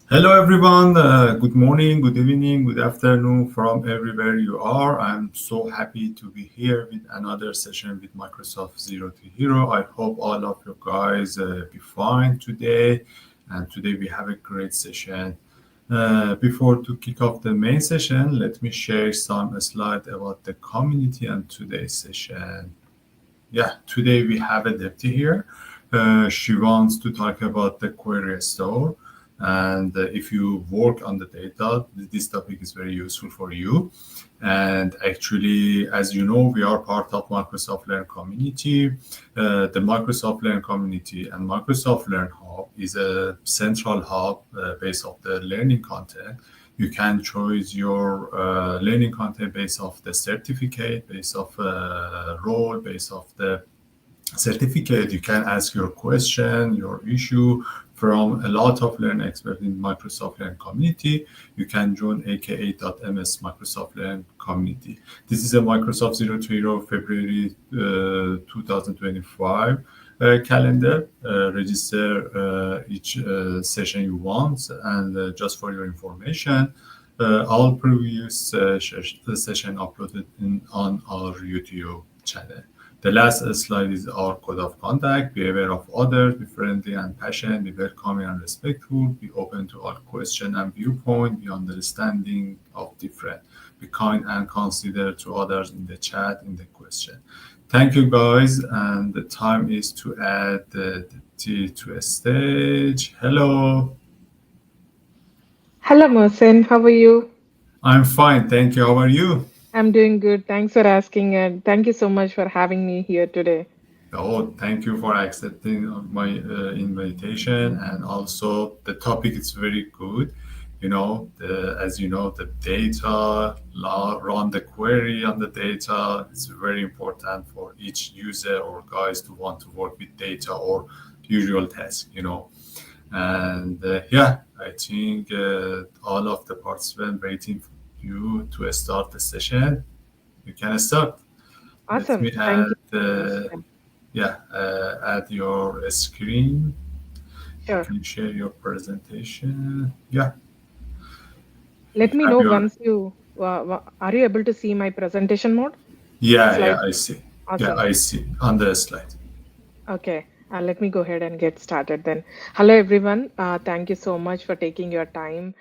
Hello, everyone. Good morning, good evening, good afternoon from everywhere you are. I'm so happy to be here with another session with Microsoft Zero to Hero. I hope all of you guys be fine today. And today we have a great session. Before to kick off the main session, let me share some slide about the community and today's session. Yeah, today we have a Deepthi here. She wants to talk about the query store. And if you work on the data, this topic is very useful for you. And actually, as you know, we are part of Microsoft Learn community. The Microsoft Learn community and Microsoft Learn Hub is a central hub based of the learning content. You can choose your learning content based off the certificate, based off role, based off the certificate. You can ask your question, your issue from a lot of Learn experts in Microsoft Learn community. You can join aka.ms Microsoft Learn community. This is a Microsoft 020 February 2025 calendar. Register each session you want, and just for your information, all previous session uploaded on our YouTube channel. The last slide is our code of conduct. Be aware of others, be friendly and passionate, be welcoming and respectful, be open to all question and viewpoint, be understanding of different, be kind and considerate to others in the chat, in the question. Thank you guys, and the time is to add the T to a stage. Hello, Hello, Mohsen. How are you? I'm fine. Thank you. How are you? I'm doing good. Thanks for asking, and thank you so much for having me here today. Oh, thank you for accepting my invitation. And also, the topic is very good. As you know, the data, run the query on the data. It's very important for each user or guys to want to work with data or usual tasks. And yeah, I think all of the participants waiting for you to start the session. You can start. Let Awesome. me Thank add you so much. Yeah, yeah, add your screen. You sure. can share your presentation. Yeah, you Let me have know your. once you are you able to see my presentation mode Yeah, slide? I see. Yeah, Awesome. I see on the slide. Okay, let me go ahead and get started then. Hello, everyone. Thank you so much for taking your time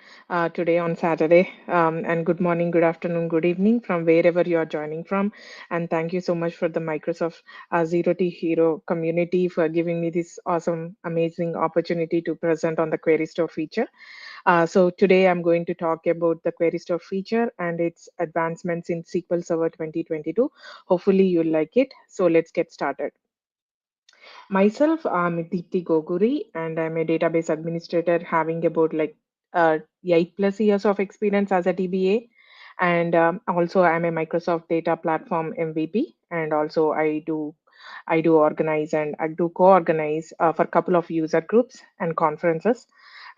today on Saturday. And good morning, good afternoon, good evening from wherever you are joining from. And thank you so much for the Microsoft Zero T Hero community for giving me this awesome, amazing opportunity to present on the Query Store feature. So today I'm going to talk about the Query Store feature and its advancements in SQL Server 2022. Hopefully you'll like it. So let's get started. Myself, I'm Deepthi Goguri, and I'm a database administrator having about 8+ years of experience as a DBA. And also, I'm a Microsoft Data Platform MVP, and also I do organize and I do co-organize for a couple of user groups and conferences.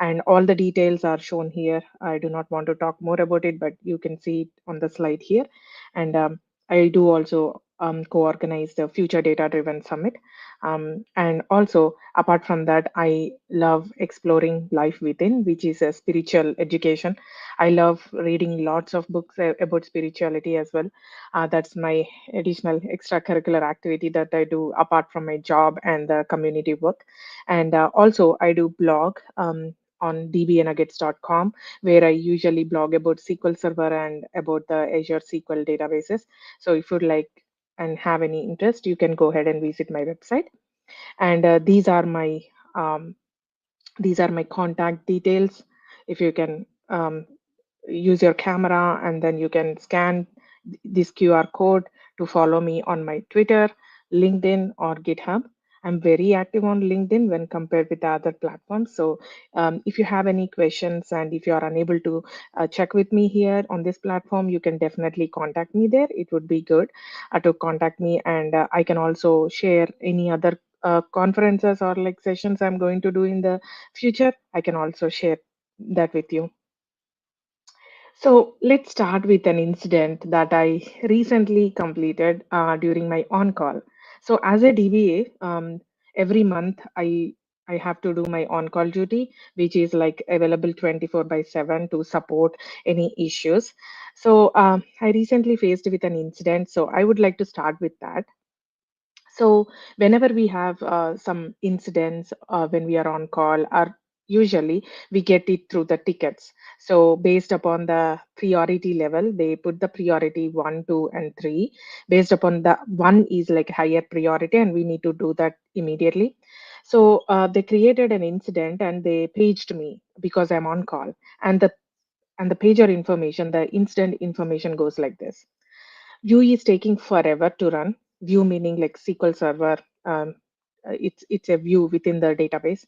And all the details are shown here. I do not want to talk more about it, but you can see it on the slide here. And I do also co-organize the Future Data Driven Summit, and also, apart from that, I love exploring life within, which is a spiritual education. I love reading lots of books about spirituality as well. That's my additional extracurricular activity that I do apart from my job and the community work. And also, I do blog. On dbnuggets.com, where I usually blog about SQL Server and about the Azure SQL databases. So, if you'd like and have any interest, you can go ahead and visit my website. And um, these are my contact details. If you can use your camera, and then you can scan this QR code to follow me on my Twitter, LinkedIn, or GitHub. I'm very active on LinkedIn when compared with the other platforms. So, if you have any questions and if you are unable to check with me here on this platform, you can definitely contact me there. It would be good to contact me, and I can also share any other conferences or like sessions I'm going to do in the future. I can also share that with you. So let's start with an incident that I recently completed during my on call. So as a DBA, every month I have to do my on-call duty, which is like available 24 by 7 to support any issues. So I recently faced with an incident. So I would like to start with that. So whenever we have some incidents when we are on call, or usually we get it through the tickets. So based upon the priority level, they put the priority 1, 2, and 3. Based upon the one is like higher priority, and we need to do that immediately. So they created an incident and they paged me because I'm on call, and the pager information, the incident information goes like this. View is taking forever to run. View meaning like SQL Server. It's a view within the database.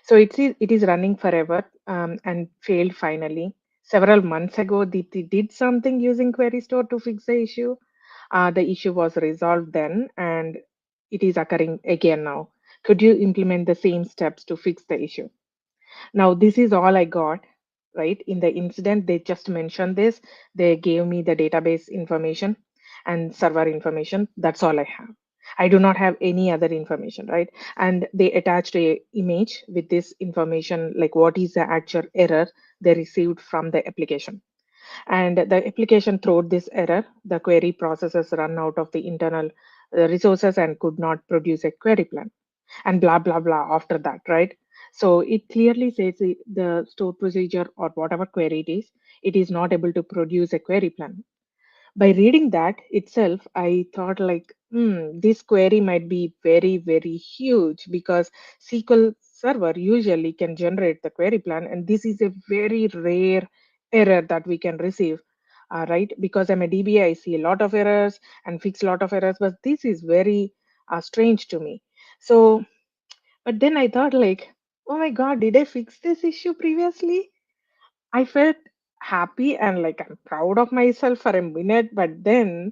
So it is running forever and failed finally. Several months ago, Deepthi did something using Query Store to fix the issue. The issue was resolved then, and it is occurring again now. Could you implement the same steps to fix the issue? Now, this is all I got, right? In the incident, they just mentioned this. They gave me the database information and server information. That's all I have. I do not have any other information, right? And they attached a image with this information, like what is the actual error they received from the application. And the application through this error, the query processes run out of the internal resources and could not produce a query plan, and blah blah blah after that, right? So it clearly says the store procedure or whatever query it is not able to produce a query plan. By reading that itself, I thought like, this query might be very, very huge because SQL Server usually can generate the query plan, and this is a very rare error that we can receive. Right, because I'm a DBA, I see a lot of errors and fix a lot of errors, but this is very strange to me. So, but then I thought like, oh my God, did I fix this issue previously? I felt happy and like I'm proud of myself for a minute, but then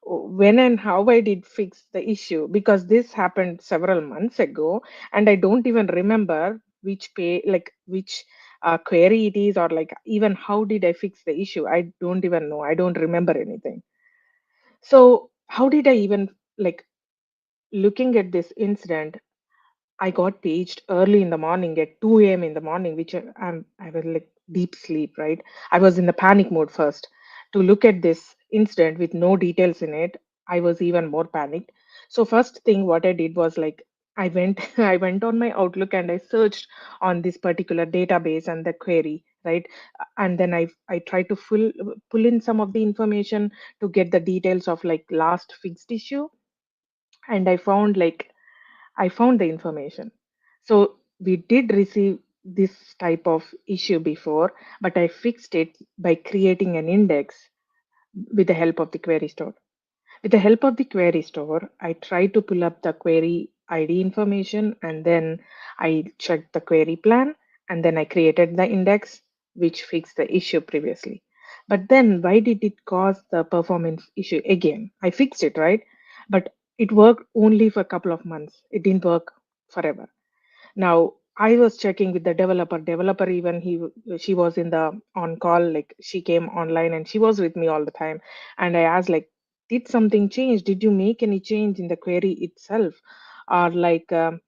when and how I did fix the issue, because this happened several months ago, and I don't even remember which which query it is, or like even how did I fix the issue. I don't even know. I don't remember anything. So how did I even like looking at this incident? I got paged early in the morning at 2 a.m. in the morning, which I was like deep sleep, right? I was in the panic mode first. To look at this incident with no details in it, I was even more panicked. So first thing what I did was like I went I went on my Outlook and I searched on this particular database and the query, right? And then I tried to pull in some of the information to get the details of like last fixed issue, and I found the information. So we did receive this type of issue before, but I fixed it by creating an index with the help of the query store. With the help of the query store, I tried to pull up the query ID information, and then I checked the query plan, and then I created the index which fixed the issue previously. But then why did it cause the performance issue again? I fixed it, right? But it worked only for a couple of months. It didn't work forever. Now I was checking with the developer. Developer even she was in the on call, like she came online and she was with me all the time. And I asked like, did something change? Did you make any change in the query itself? Or like the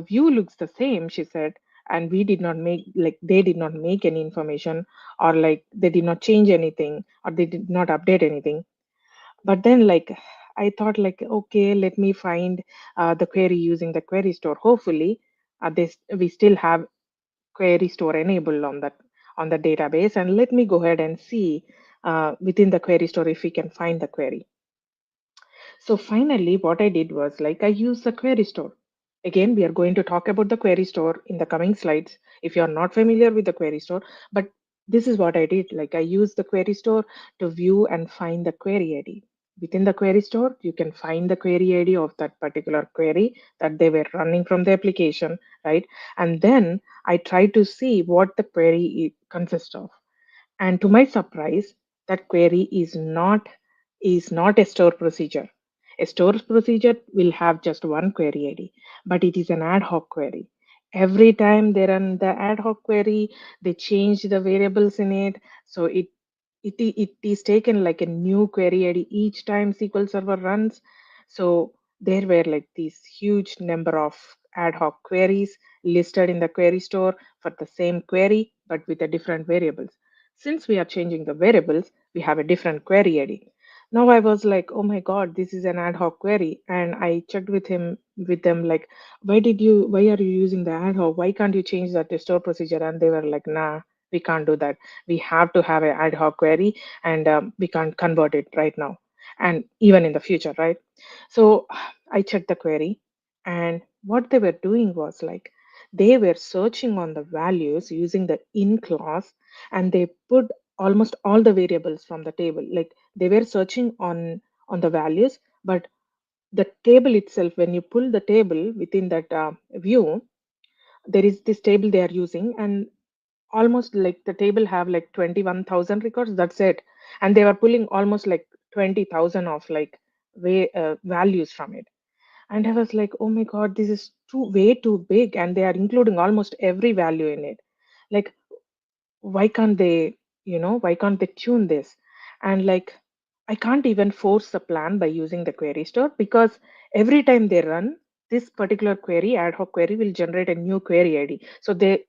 view looks the same, she said. And we did not make like they did not make any information, or like they did not change anything, or they did not update anything. But then like I thought like, okay, let me find the query using the query store. Hopefully we still have query store enabled on the database, and let me go ahead and see within the query store if we can find the query. So finally, what I did was like I used the query store. Again, we are going to talk about the query store in the coming slides if you are not familiar with the query store. But this is what I did. Like I used the query store to view and find the query ID. Within the query store, you can find the query ID of that particular query that they were running from the application, right? And then I tried to see what the query consists of. And to my surprise, that query is not a store procedure. A store procedure will have just one query ID, but it is an ad hoc query. Every time they run the ad hoc query, they change the variables in it. So it is taken like a new query ID each time SQL Server runs. So there were like these huge number of ad hoc queries listed in the query store for the same query but with a different variables. Since we are changing the variables, we have a different query ID. Now I was like, oh my god, this is an ad hoc query, and I checked with them like, why are you using the ad hoc? Why can't you change that to store procedure? And they were like, nah, we can't do that. We have to have an ad hoc query, and we can't convert it right now, and even in the future, right? So I checked the query, and what they were doing was like they were searching on the values using the in clause, and they put almost all the variables from the table. Like they were searching on the values, but the table itself, when you pull the table within that view, there is this table they are using, and almost like the table have like 21,000 records. That's it, and they were pulling almost like 20,000 of like values from it. And I was like, oh my God, this is way too big. And they are including almost every value in it. Like, why can't they, why can't they tune this? And like, I can't even force the plan by using the query store, because every time they run this particular query, ad hoc query will generate a new query ID. So there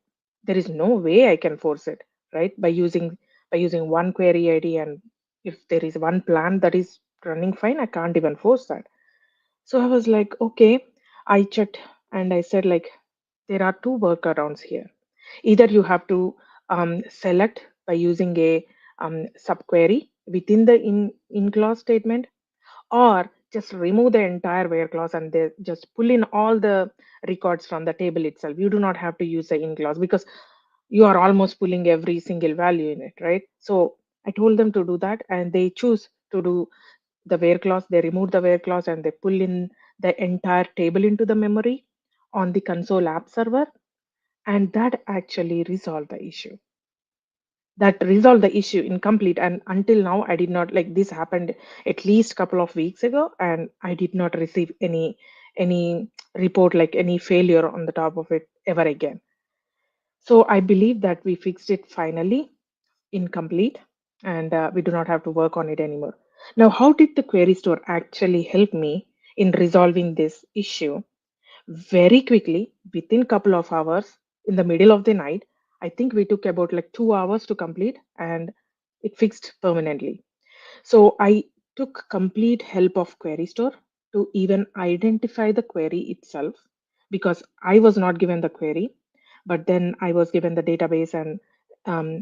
is no way I can force it, right? By using one query ID, and if there is one plan that is running fine, I can't even force that. So I was like, okay, I checked and I said, like, there are two workarounds here. Either you have to select by using a subquery within the in clause statement, or just remove the entire where clause and they just pull in all the records from the table itself. You do not have to use the in clause, because you are almost pulling every single value in it, right? So I told them to do that, and they choose to do the where clause. They remove the where clause and they pull in the entire table into the memory on the console app server, and that actually resolved the issue. That resolved the issue incomplete, and until now I did not, like, this happened at least couple of weeks ago, and I did not receive any report, like any failure on the top of it ever again. So I believe that we fixed it finally, incomplete, and we do not have to work on it anymore. Now, how did the query store actually help me in resolving this issue? Very quickly, within couple of hours, in the middle of the night, I think we took about like 2 hours to complete, and it fixed permanently. So I took complete help of query store to even identify the query itself, because I was not given the query, but then I was given the database and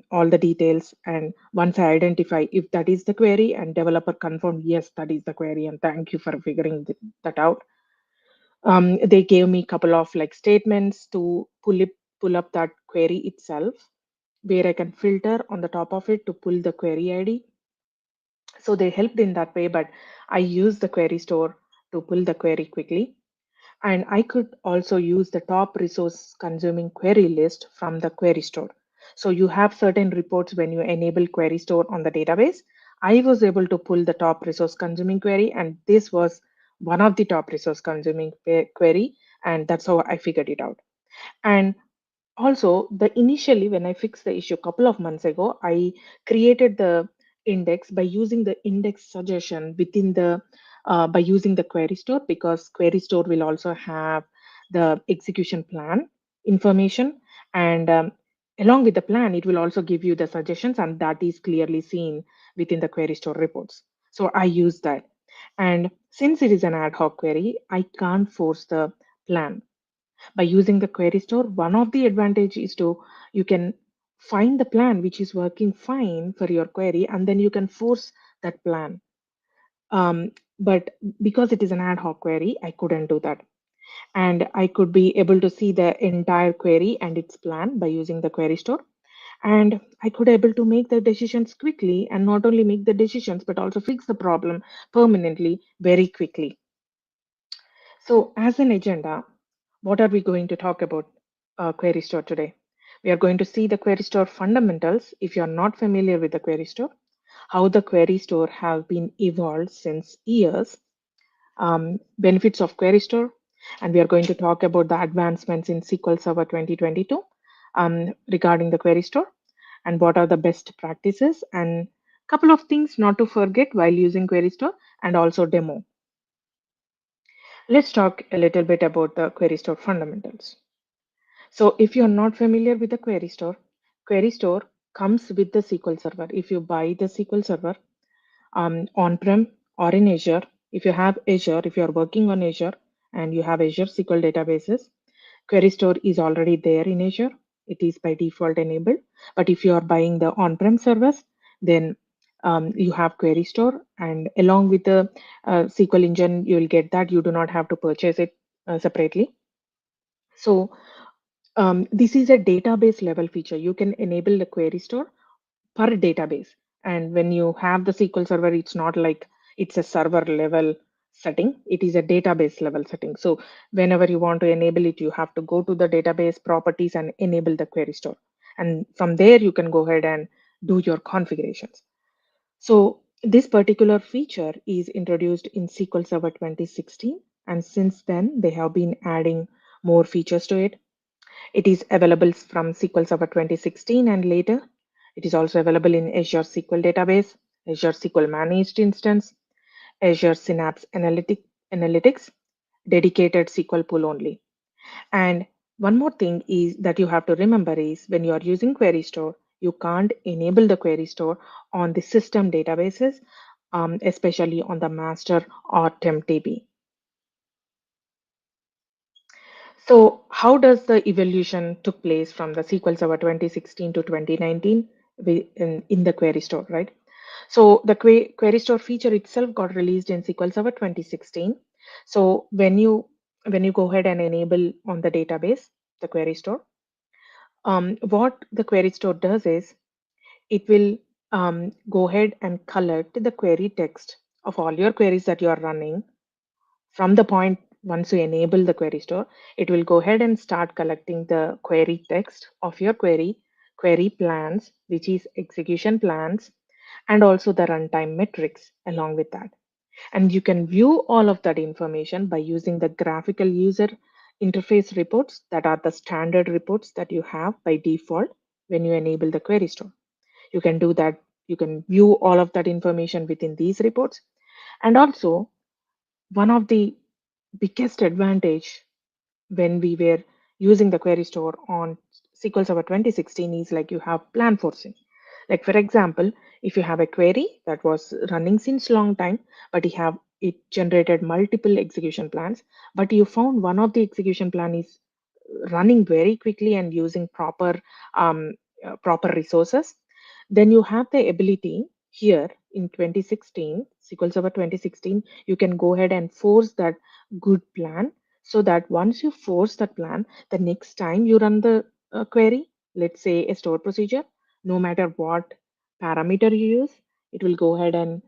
all the details. And once I identify if that is the query and developer confirmed, yes, that is the query, and thank you for figuring that out. They gave me a couple of like statements to pull up that query itself, where I can filter on the top of it to pull the query ID. So they helped in that way, but I used the query store to pull the query quickly. And I could also use the top resource consuming query list from the query store. So you have certain reports when you enable query store on the database. I was able to pull the top resource consuming query, and this was one of the top resource consuming query, and that's how I figured it out. And also, the initially when I fixed the issue a couple of months ago, I created the index by using the index suggestion within the by using the query store, because query store will also have the execution plan information, and along with the plan it will also give you the suggestions, and that is clearly seen within the query store reports. So I use that, and since it is an ad hoc query, I can't force the plan. By using the query store, one of the advantage is to you can find the plan which is working fine for your query, and then you can force that plan. But because it is an ad hoc query, I couldn't do that, and I could be able to see the entire query and its plan by using the query store. And I could able to make the decisions quickly, and not only make the decisions but also fix the problem permanently very quickly. So, as an agenda, what are we going to talk about Query Store today? We are going to see the Query Store fundamentals. If you are not familiar with the Query Store, how the Query Store have been evolved since years, benefits of Query Store, and we are going to talk about the advancements in SQL Server 2022 regarding the Query Store, and what are the best practices, and couple of things not to forget while using Query Store, and also demo. Let's talk a little bit about the query store fundamentals. So if you're not familiar with the query store comes with the SQL Server. If you buy the SQL Server on-prem or in Azure, if you have Azure, if you're working on Azure and you have Azure SQL databases, query store is already there in Azure. It is by default enabled. But if you are buying the on-prem service, then you have query store, and along with the SQL engine, you will get that. You do not have to purchase it separately. So this is a database level feature. You can enable the query store per database. And when you have the SQL Server, it's not like it's a server level setting, it is a database level setting. So whenever you want to enable it, you have to go to the database properties and enable the query store. And from there, you can go ahead and do your configurations. So this particular feature is introduced in SQL Server 2016. And since then, they have been adding more features to it. It is available from SQL Server 2016 and later. It is also available in Azure SQL Database, Azure SQL Managed Instance, Azure Synapse Analytics, dedicated SQL pool only. And one more thing is that you have to remember is when you are using Query Store, you can't enable the Query Store on the system databases, especially on the master or temp DB. So how does the evolution took place from the SQL Server 2016 to 2019 in the query store, right? So the query store feature itself got released in SQL Server 2016. So when you go ahead and enable on the database, the query store, what the query store does is it will go ahead and collect the query text of all your queries that you are running from the point. Once you enable the query store, it will go ahead and start collecting the query text of your query plans, which is execution plans, and also the runtime metrics along with that. And you can view all of that information by using the graphical user interface reports that are the standard reports that you have by default when you enable the query store. You can do that. You can view all of that information within these reports. And also, one of the biggest advantage when we were using the query store on SQL Server 2016 is like you have plan forcing. Like for example, if you have a query that was running since long time, but you have it generated multiple execution plans, but you found one of the execution plan is running very quickly and using proper resources, then you have the ability here in 2016 SQL Server 2016, you can go ahead and force that good plan, so that once you force that plan, the next time you run the query, let's say a store procedure, no matter what parameter you use, it will go ahead and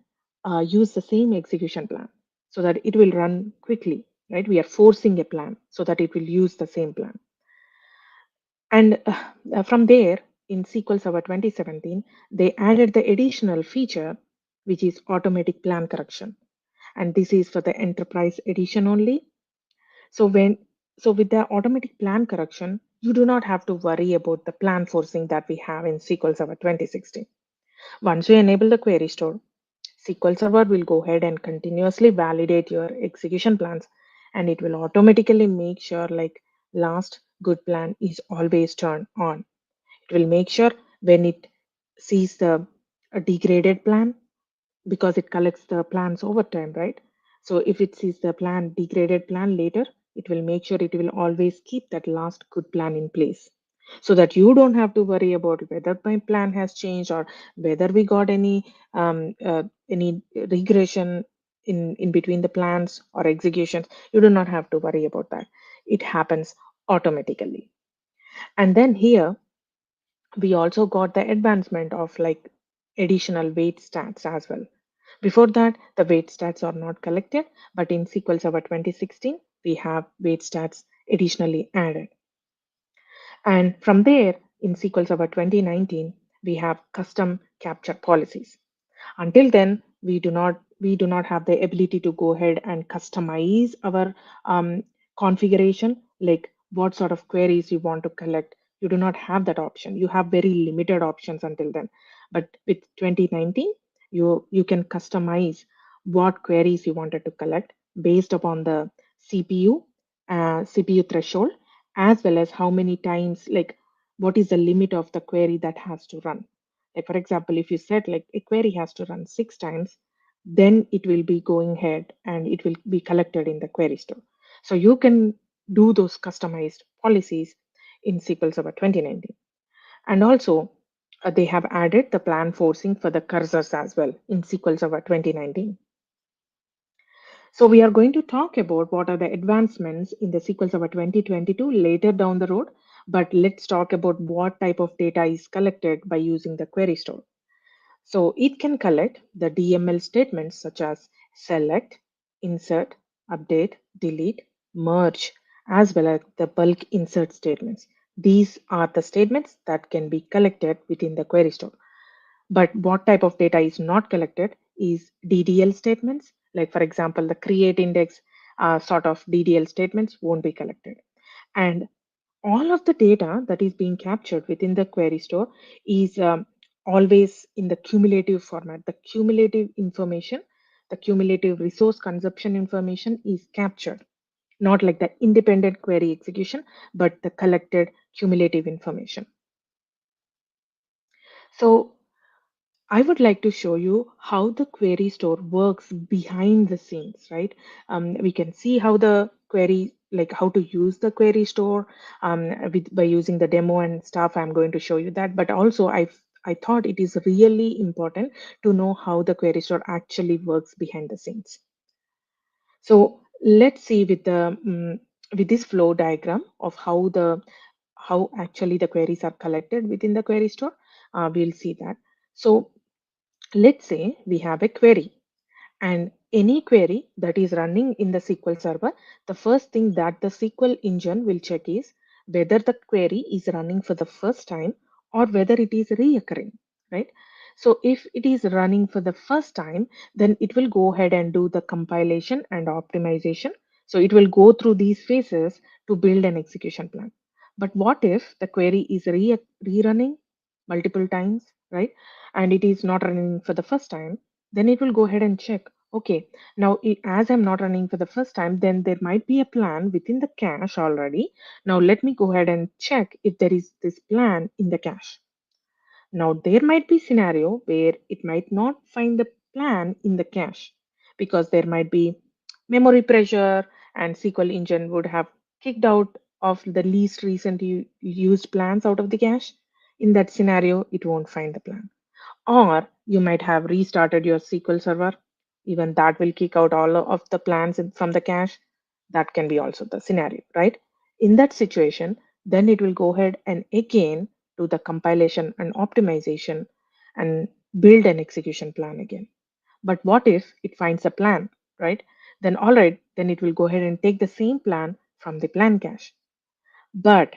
use the same execution plan so that it will run quickly, right? We are forcing a plan so that it will use the same plan. And from there, in SQL Server 2017, they added the additional feature, which is automatic plan correction. And this is for the enterprise edition only. So with the automatic plan correction, you do not have to worry about the plan forcing that we have in SQL Server 2016. Once you enable the query store, SQL Server will go ahead and continuously validate your execution plans, and it will automatically make sure like last good plan is always turned on. It will make sure when it sees the a degraded plan, because it collects the plans over time, right? So if it sees the plan degraded plan later, it will make sure it will always keep that last good plan in place, so that you don't have to worry about whether my plan has changed or whether we got any regression in between the plans or executions. You do not have to worry about that. It happens automatically. And then here we also got the advancement of like additional weight stats as well. Before that, the weight stats are not collected, but in SQL Server 2016, we have weight stats additionally added. And from there, in SQL Server 2019, we have custom capture policies. Until then, we do not have the ability to go ahead and customize our configuration, like what sort of queries you want to collect. You do not have that option. You have very limited options until then. But with 2019, you can customize what queries you wanted to collect based upon the CPU, CPU threshold, as well as how many times, like what is the limit of the query that has to run. Like for example, if you said like a query has to run 6 times, then it will be going ahead and it will be collected in the query store. So you can do those customized policies in SQL Server 2019. And also, they have added the plan forcing for the cursors as well in SQL Server 2019. So we are going to talk about what are the advancements in the SQL Server 2022 later down the road, but let's talk about what type of data is collected by using the query store. So it can collect the DML statements such as select, insert, update, delete, merge, as well as the bulk insert statements. These are the statements that can be collected within the query store. But what type of data is not collected is DDL statements. Like for example, the create index sort of DDL statements won't be collected. And all of the data that is being captured within the query store is always in the cumulative format. The cumulative information, the cumulative resource consumption information is captured, not like the independent query execution, but the collected cumulative information. So I would like to show you how the query store works behind the scenes, right? We can see how the query, like how to use the query store by using the demo and stuff. I'm going to show you that. But also, I thought it is really important to know how the query store actually works behind the scenes. So let's see with this flow diagram of how actually the queries are collected within the query store. We'll see that. So let's say we have a query, and any query that is running in the SQL Server, the first thing that the SQL engine will check is whether the query is running for the first time or whether it is reoccurring, right? So if it is running for the first time, then it will go ahead and do the compilation and optimization. So it will go through these phases to build an execution plan. But what if the query is rerunning multiple times, right? And it is not running for the first time, then it will go ahead and check. Okay, now as I'm not running for the first time, then there might be a plan within the cache already. Now let me go ahead and check if there is this plan in the cache. Now, there might be scenario where it might not find the plan in the cache because there might be memory pressure and SQL engine would have kicked out of the least recently used plans out of the cache. In that scenario, it won't find the plan. Or you might have restarted your SQL server. Even that will kick out all of the plans from the cache. That can be also the scenario, right? In that situation, then it will go ahead and again do the compilation and optimization and build an execution plan again. But what if it finds a plan, right? Then all right, then it will go ahead and take the same plan from the plan cache. But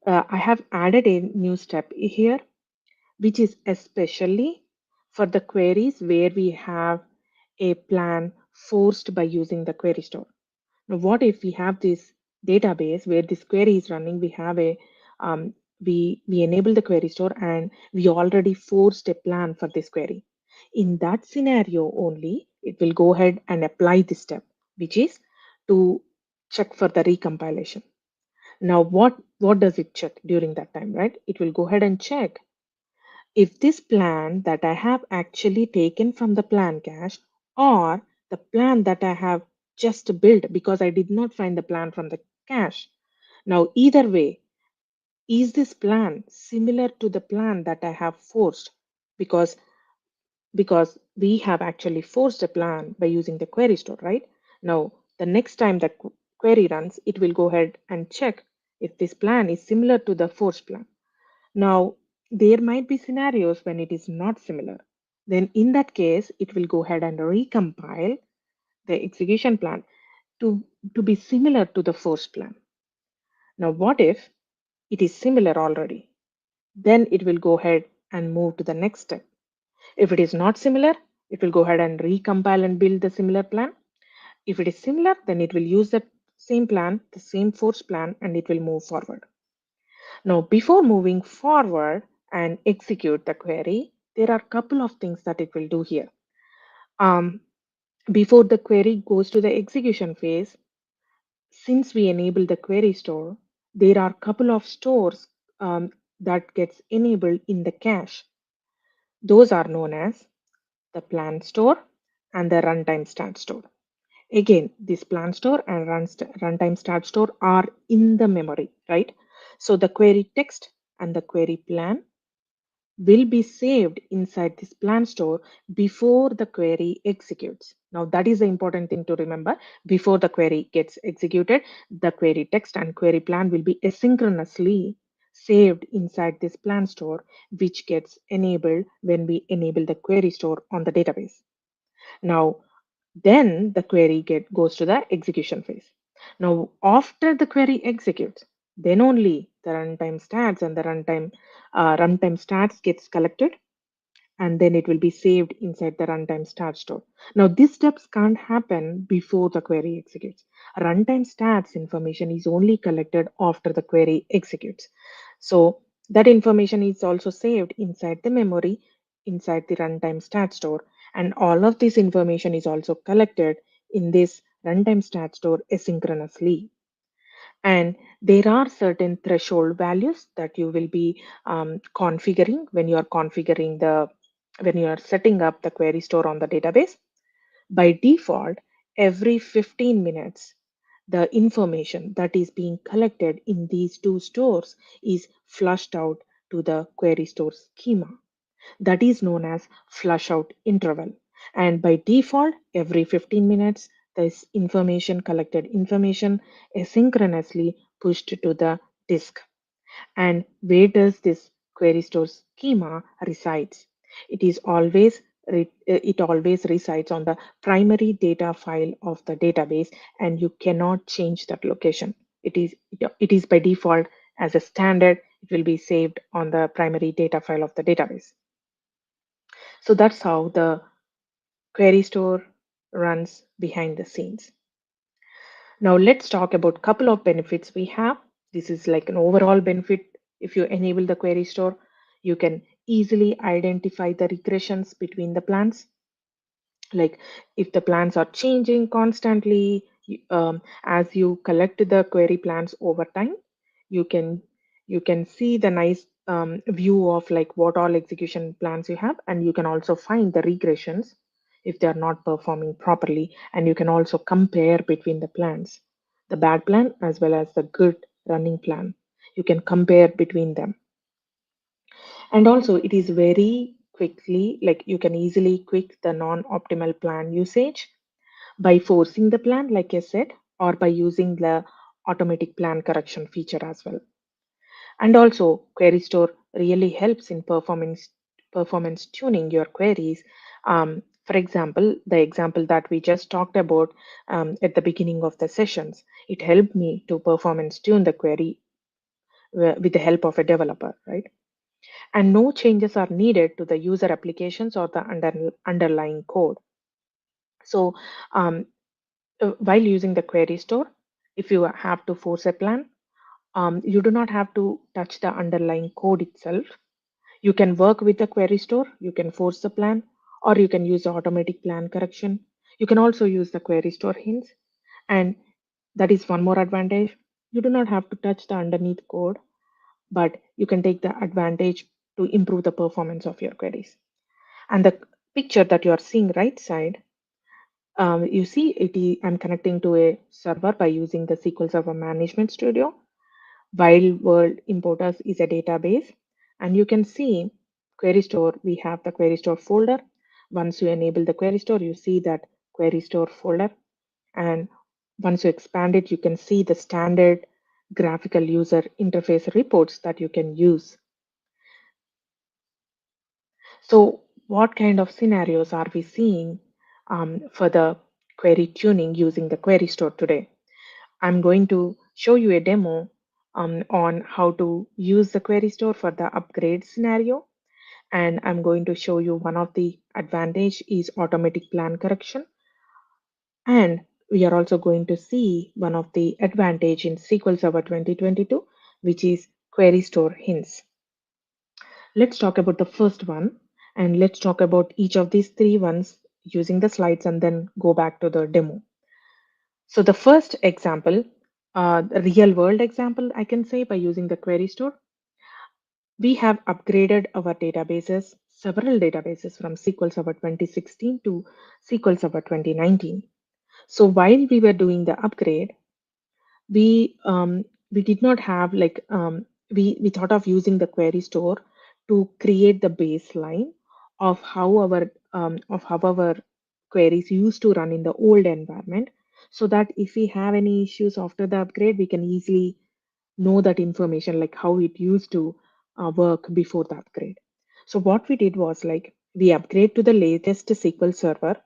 I have added a new step here, which is especially for the queries where we have a plan forced by using the query store. Now, what if we have this database where this query is running? We have a we enable the query store and we already forced a plan for this query. In that scenario only, it will go ahead and apply this step, which is to check for the recompilation. Now, what does it check during that time, right? It will go ahead and check if this plan that I have actually taken from the plan cache or the plan that I have just built because I did not find the plan from the cache. Now, either way, is this plan similar to the plan that I have forced? Because because we have actually forced a plan by using the query store, right? Now, the next time the query runs, it will go ahead and check if this plan is similar to the forced plan. Now, there might be scenarios when it is not similar. Then, in that case, it will go ahead and recompile the execution plan to, to be similar to the first plan. Now, what if it is similar already? Then it will go ahead and move to the next step. If it is not similar, it will go ahead and recompile and build the similar plan. If it is similar, then it will use the same plan, the same force plan, and it will move forward. Now, before moving forward and execute the query, there are a couple of things that it will do here. Um, Before the query goes to the execution phase, since we enable the query store, there are a couple of stores that gets enabled in the cache. Those are known as the plan store and the runtime start store. Again, this plan store and runtime start store are in the memory, right? So the query text and the query plan will be saved inside this plan store before the query executes. Now, that is the important thing to remember. Before the query gets executed, the query text and query plan will be asynchronously saved inside this plan store, which gets enabled when we enable the query store on the database. Now, then the query goes to the execution phase. Now, after the query executes, then only the runtime stats and the runtime stats gets collected, and then it will be saved inside the runtime stat store. Now, these steps can't happen before the query executes. Runtime stats information is only collected after the query executes. So that information is also saved inside the memory, inside the runtime stat store, and all of this information is also collected in this runtime stat store asynchronously. And there are certain threshold values that you will be configuring when you are setting up the query store on the database. By default, every 15 minutes, the information that is being collected in these two stores is flushed out to the query store schema. That is known as flush out interval. And by default, every 15 minutes, this collected information, asynchronously pushed to the disk. And where does this query store schema resides? It is always it always resides on the primary data file of the database, and you cannot change that location. It is by default as a standard. It will be saved on the primary data file of the database. So that's how the query store runs behind the scenes. Now let's talk about a couple of benefits we have. This is like an overall benefit. If you enable the query store, you can easily identify the regressions between the plans. Like if the plans are changing constantly, as you collect the query plans over time, you can you can see the nice view of like what all execution plans you have, and you can also find the regressions if they are not performing properly, and you can also compare between the plans, the bad plan as well as the good running plan. You can compare between them. And also it is very quickly, like you can easily quick the non-optimal plan usage by forcing the plan, like I said, or by using the automatic plan correction feature as well. And also, Query Store really helps in performance tuning your queries. For example, the example that we just talked about at the beginning of the sessions, it helped me to performance tune the query with the help of a developer, right? And no changes are needed to the user applications or the underlying code. So, um, while using the query store, if you have to force a plan, you do not have to touch the underlying code itself. You can work with the query store, you can force the plan, or you can use the automatic plan correction. You can also use the query store hints. And that is one more advantage. You do not have to touch the underneath code, but you can take the advantage to improve the performance of your queries. And the picture that you are seeing right side, you see I'm connecting to a server by using the SQL Server Management Studio, while World Importers is a database. And you can see Query Store, we have the Query Store folder. Once you enable the Query Store, you see that Query Store folder. And once you expand it, you can see the standard graphical user interface reports that you can use. So what kind of scenarios are we seeing for the query tuning using the Query Store today? I'm going to show you a demo on how to use the Query Store for the upgrade scenario. And I'm going to show you one of the advantage is automatic plan correction. And we are also going to see one of the advantage in SQL Server 2022, which is Query Store hints. Let's talk about the first one, and let's talk about each of these three ones using the slides and then go back to the demo. So the first example, the real world example, I can say by using the query store, we have upgraded our databases, several databases from SQL Server 2016 to SQL Server 2019. So while we were doing the upgrade, we we did not have we thought of using the query store to create the baseline of how our queries used to run in the old environment, so that if we have any issues after the upgrade, we can easily know that information, like how it used to work before the upgrade. So what we did was, like, we upgrade to the latest SQL Server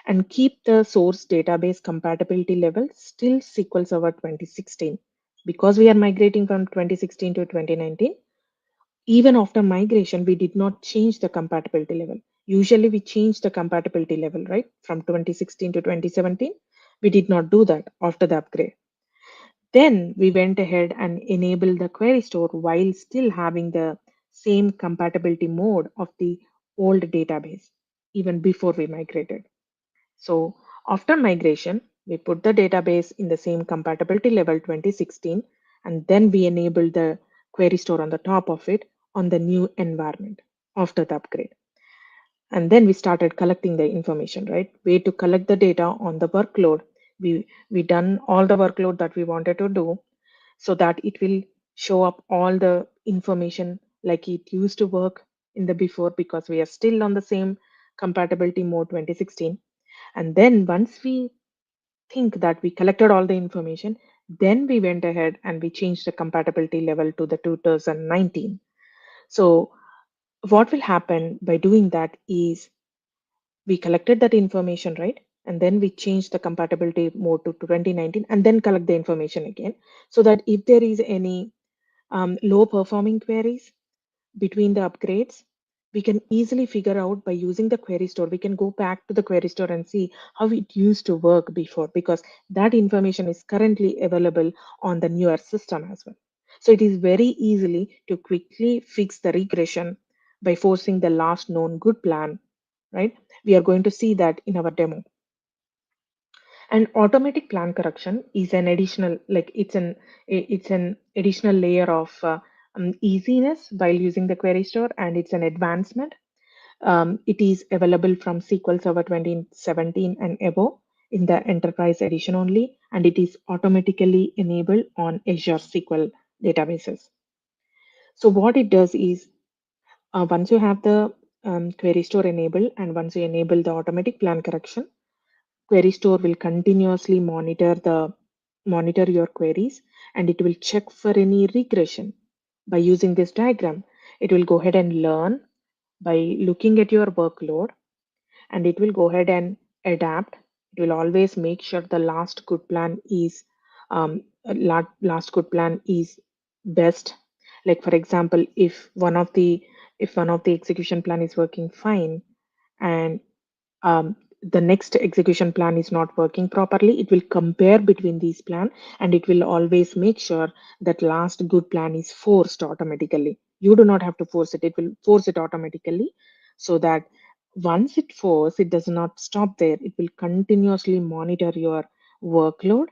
and keep the source database compatibility level still SQL Server 2016. Because we are migrating from 2016 to 2019, even after migration, we did not change the compatibility level. Usually we change the compatibility level, right? From 2016 to 2017. We did not do that after the upgrade. Then we went ahead and enabled the query store while still having the same compatibility mode of the old database, even before we migrated. So after migration, we put the database in the same compatibility level 2016, and then we enabled the query store on the top of it on the new environment after the upgrade. And then we started collecting the information, right? Way to collect the data on the workload. We done all the workload that we wanted to do, so that it will show up all the information like it used to work in the before, because we are still on the same compatibility mode 2016. And then once we think that we collected all the information, then we went ahead and we changed the compatibility level to the 2019. So what will happen by doing that is, we collected that information, right? And then we changed the compatibility mode to 2019 and then collect the information again, so that if there is any low performing queries between the upgrades, we can easily figure out by using the query store. We can go back to the query store and see how it used to work before, because that information is currently available on the newer system as well. So it is very easily to quickly fix the regression by forcing the last known good plan, right? We are going to see that in our demo. And automatic plan correction is an additional, like it's an additional layer of easiness while using the query store, and it's an advancement. It is available from SQL Server 2017 and above in the Enterprise Edition only, and it is automatically enabled on Azure SQL databases. So what it does is, once you have the query store enabled, and once you enable the automatic plan correction, query store will continuously monitor your queries, and it will check for any regression. By using this diagram, it will go ahead and learn by looking at your workload, and it will go ahead and adapt. It will always make sure the last good plan is last good plan is best. Like for example, if one of the execution plan is working fine, and the next execution plan is not working properly, it will compare between these plan, and it will always make sure that last good plan is forced automatically. You do not have to force it, it will force it automatically, so that once it force, it does not stop there. It will continuously monitor your workload,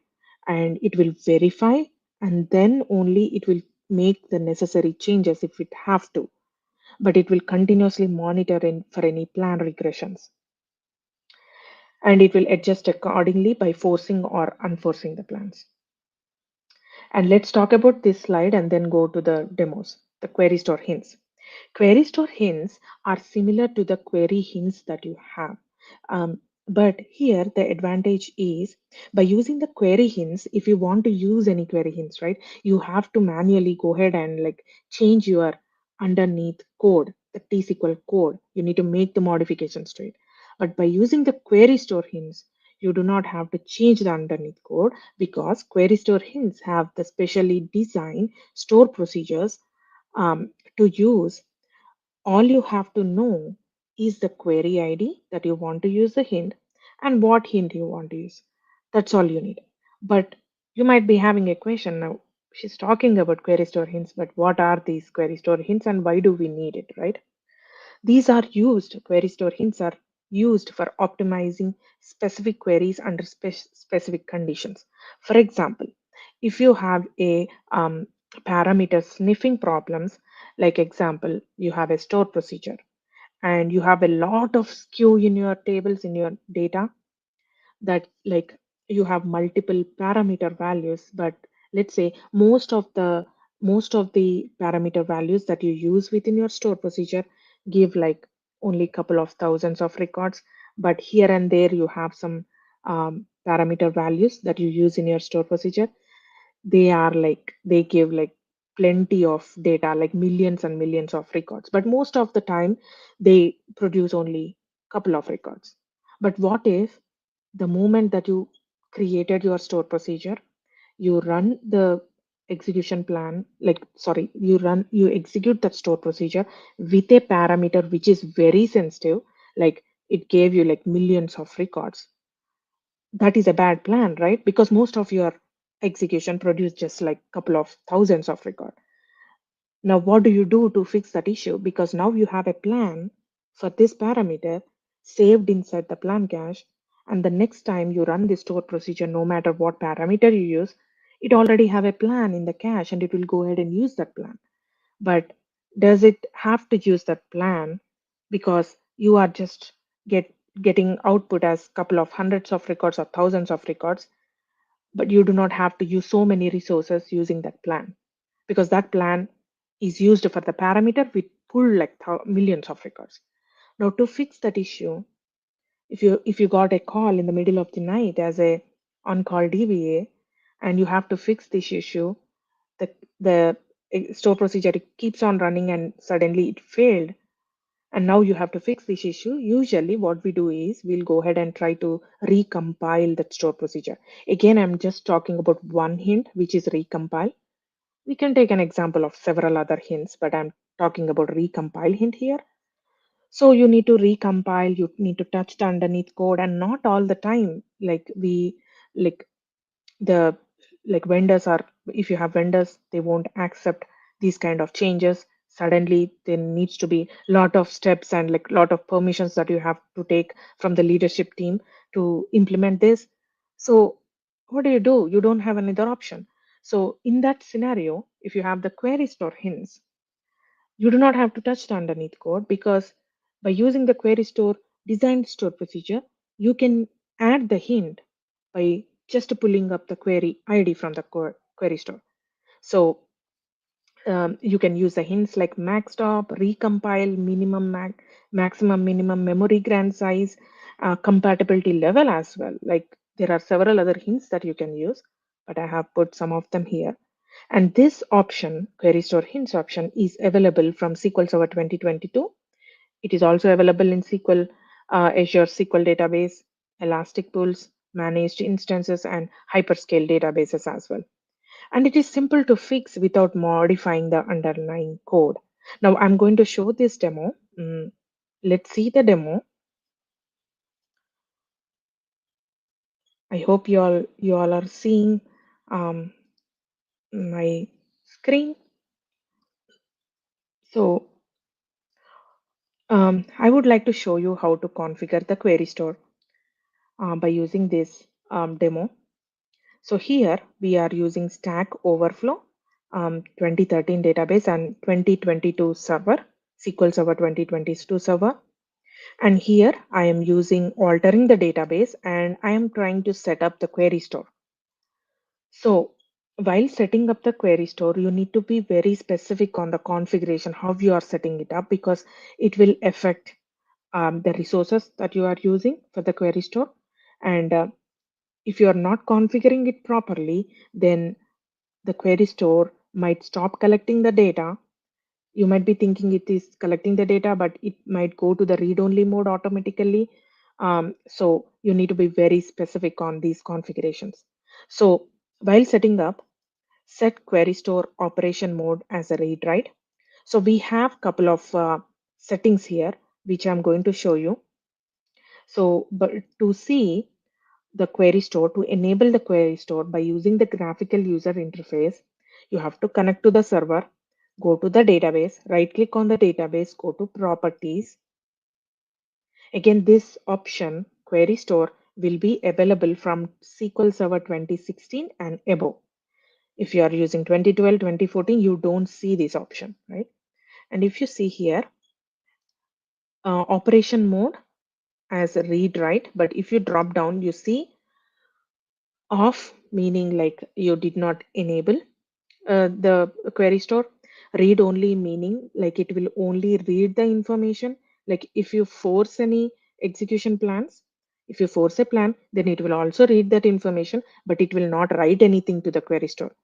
and it will verify, and then only it will make the necessary changes if it have to. But it will continuously monitor for any plan regressions, and it will adjust accordingly by forcing or unforcing the plans. And let's talk about this slide and then go to the demos, the query store hints. Query store hints are similar to the query hints that you have. But here the advantage is, by using the query hints, if you want to use any query hints, right, you have to manually go ahead and like change your underneath code, the T-SQL code. You need to make the modifications to it. But by using the query store hints, you do not have to change the underneath code, because query store hints have the specially designed store procedures to use. All you have to know is the query ID that you want to use the hint, and what hint you want to use. That's all you need. But you might be having a question now. She's talking about query store hints, but what are these query store hints and why do we need it, right? These are used, query store hints are used for optimizing specific queries under specific conditions. For example, if you have a parameter sniffing problems, like example, you have a store procedure and you have a lot of skew in your tables in your data, that like you have multiple parameter values, but let's say most of the parameter values that you use within your store procedure give like only couple of thousands of records, but here and there you have some parameter values that you use in your store procedure. They are like they give like plenty of data, like millions and millions of records, but most of the time they produce only couple of records. But what if the moment that you created your store procedure, you run the execution plan, like sorry, you execute that store procedure with a parameter which is very sensitive, like it gave you like millions of records. That is a bad plan, right? Because most of your execution produced just like couple of thousands of record. Now what do you do to fix that issue? Because now you have a plan for this parameter saved inside the plan cache, and the next time you run the store procedure, no matter what parameter you use, it already have a plan in the cache and it will go ahead and use that plan. But does it have to use that plan because you are just getting output as couple of hundreds of records or thousands of records, but you do not have to use so many resources using that plan, because that plan is used for the parameter we pull like millions of records. Now to fix that issue, if you got a call in the middle of the night as a on call DBA and you have to fix this issue, the store procedure keeps on running and suddenly it failed, and now you have to fix this issue. Usually what we do is we'll go ahead and try to recompile that store procedure. Again, I'm just talking about one hint, which is recompile. We can take an example of several other hints, but I'm talking about recompile hint here. So you need to recompile, you need to touch the underneath code, and not all the time. Like the like vendors are, if you have vendors, they won't accept these kind of changes. Suddenly there needs to be lot of steps and like lot of permissions that you have to take from the leadership team to implement this. So what do? You don't have another option. So in that scenario, if you have the query store hints, you do not have to touch the underneath code, because by using the query store designed store procedure, you can add the hint by just pulling up the query ID from the query store. So you can use the hints like max stop, recompile, maximum minimum memory grant size, compatibility level as well. Like there are several other hints that you can use, but I have put some of them here. And this option, query store hints option, is available from SQL Server 2022. It is also available in SQL, Azure SQL database, Elastic pools, managed instances, and hyperscale databases as well. And it is simple to fix without modifying the underlying code. Now I'm going to show this demo. Let's see the demo. I hope you all are seeing um, my screen. So I would like to show you how to configure the query store by using this demo. So here we are using Stack Overflow 2013 database and 2022 server, SQL Server 2022 server. And here I am using altering the database and I am trying to set up the query store. So while setting up the query store, you need to be very specific on the configuration, how you are setting it up, because it will affect the resources that you are using for the query store. And if you are not configuring it properly, then the query store might stop collecting the data. You might be thinking it is collecting the data, but it might go to the read-only mode automatically. So you need to be very specific on these configurations. So while setting up, set query store operation mode as a read write. So we have couple of settings here, which I'm going to show you. So, but to see the query store, to enable the query store by using the graphical user interface, you have to connect to the server, go to the database, right click on the database, go to properties, Again, this option, query store, will be available from SQL Server 2016 and above. If you are using 2012, 2014, you don't see this option, right? And if you see here, operation mode as a read write, but if you drop down, you see off, meaning like you did not enable the query store. Read only, meaning like it will only read the information. Like if you force any execution plans, if you force a plan, then it will also read that information, but it will not write anything to the query store.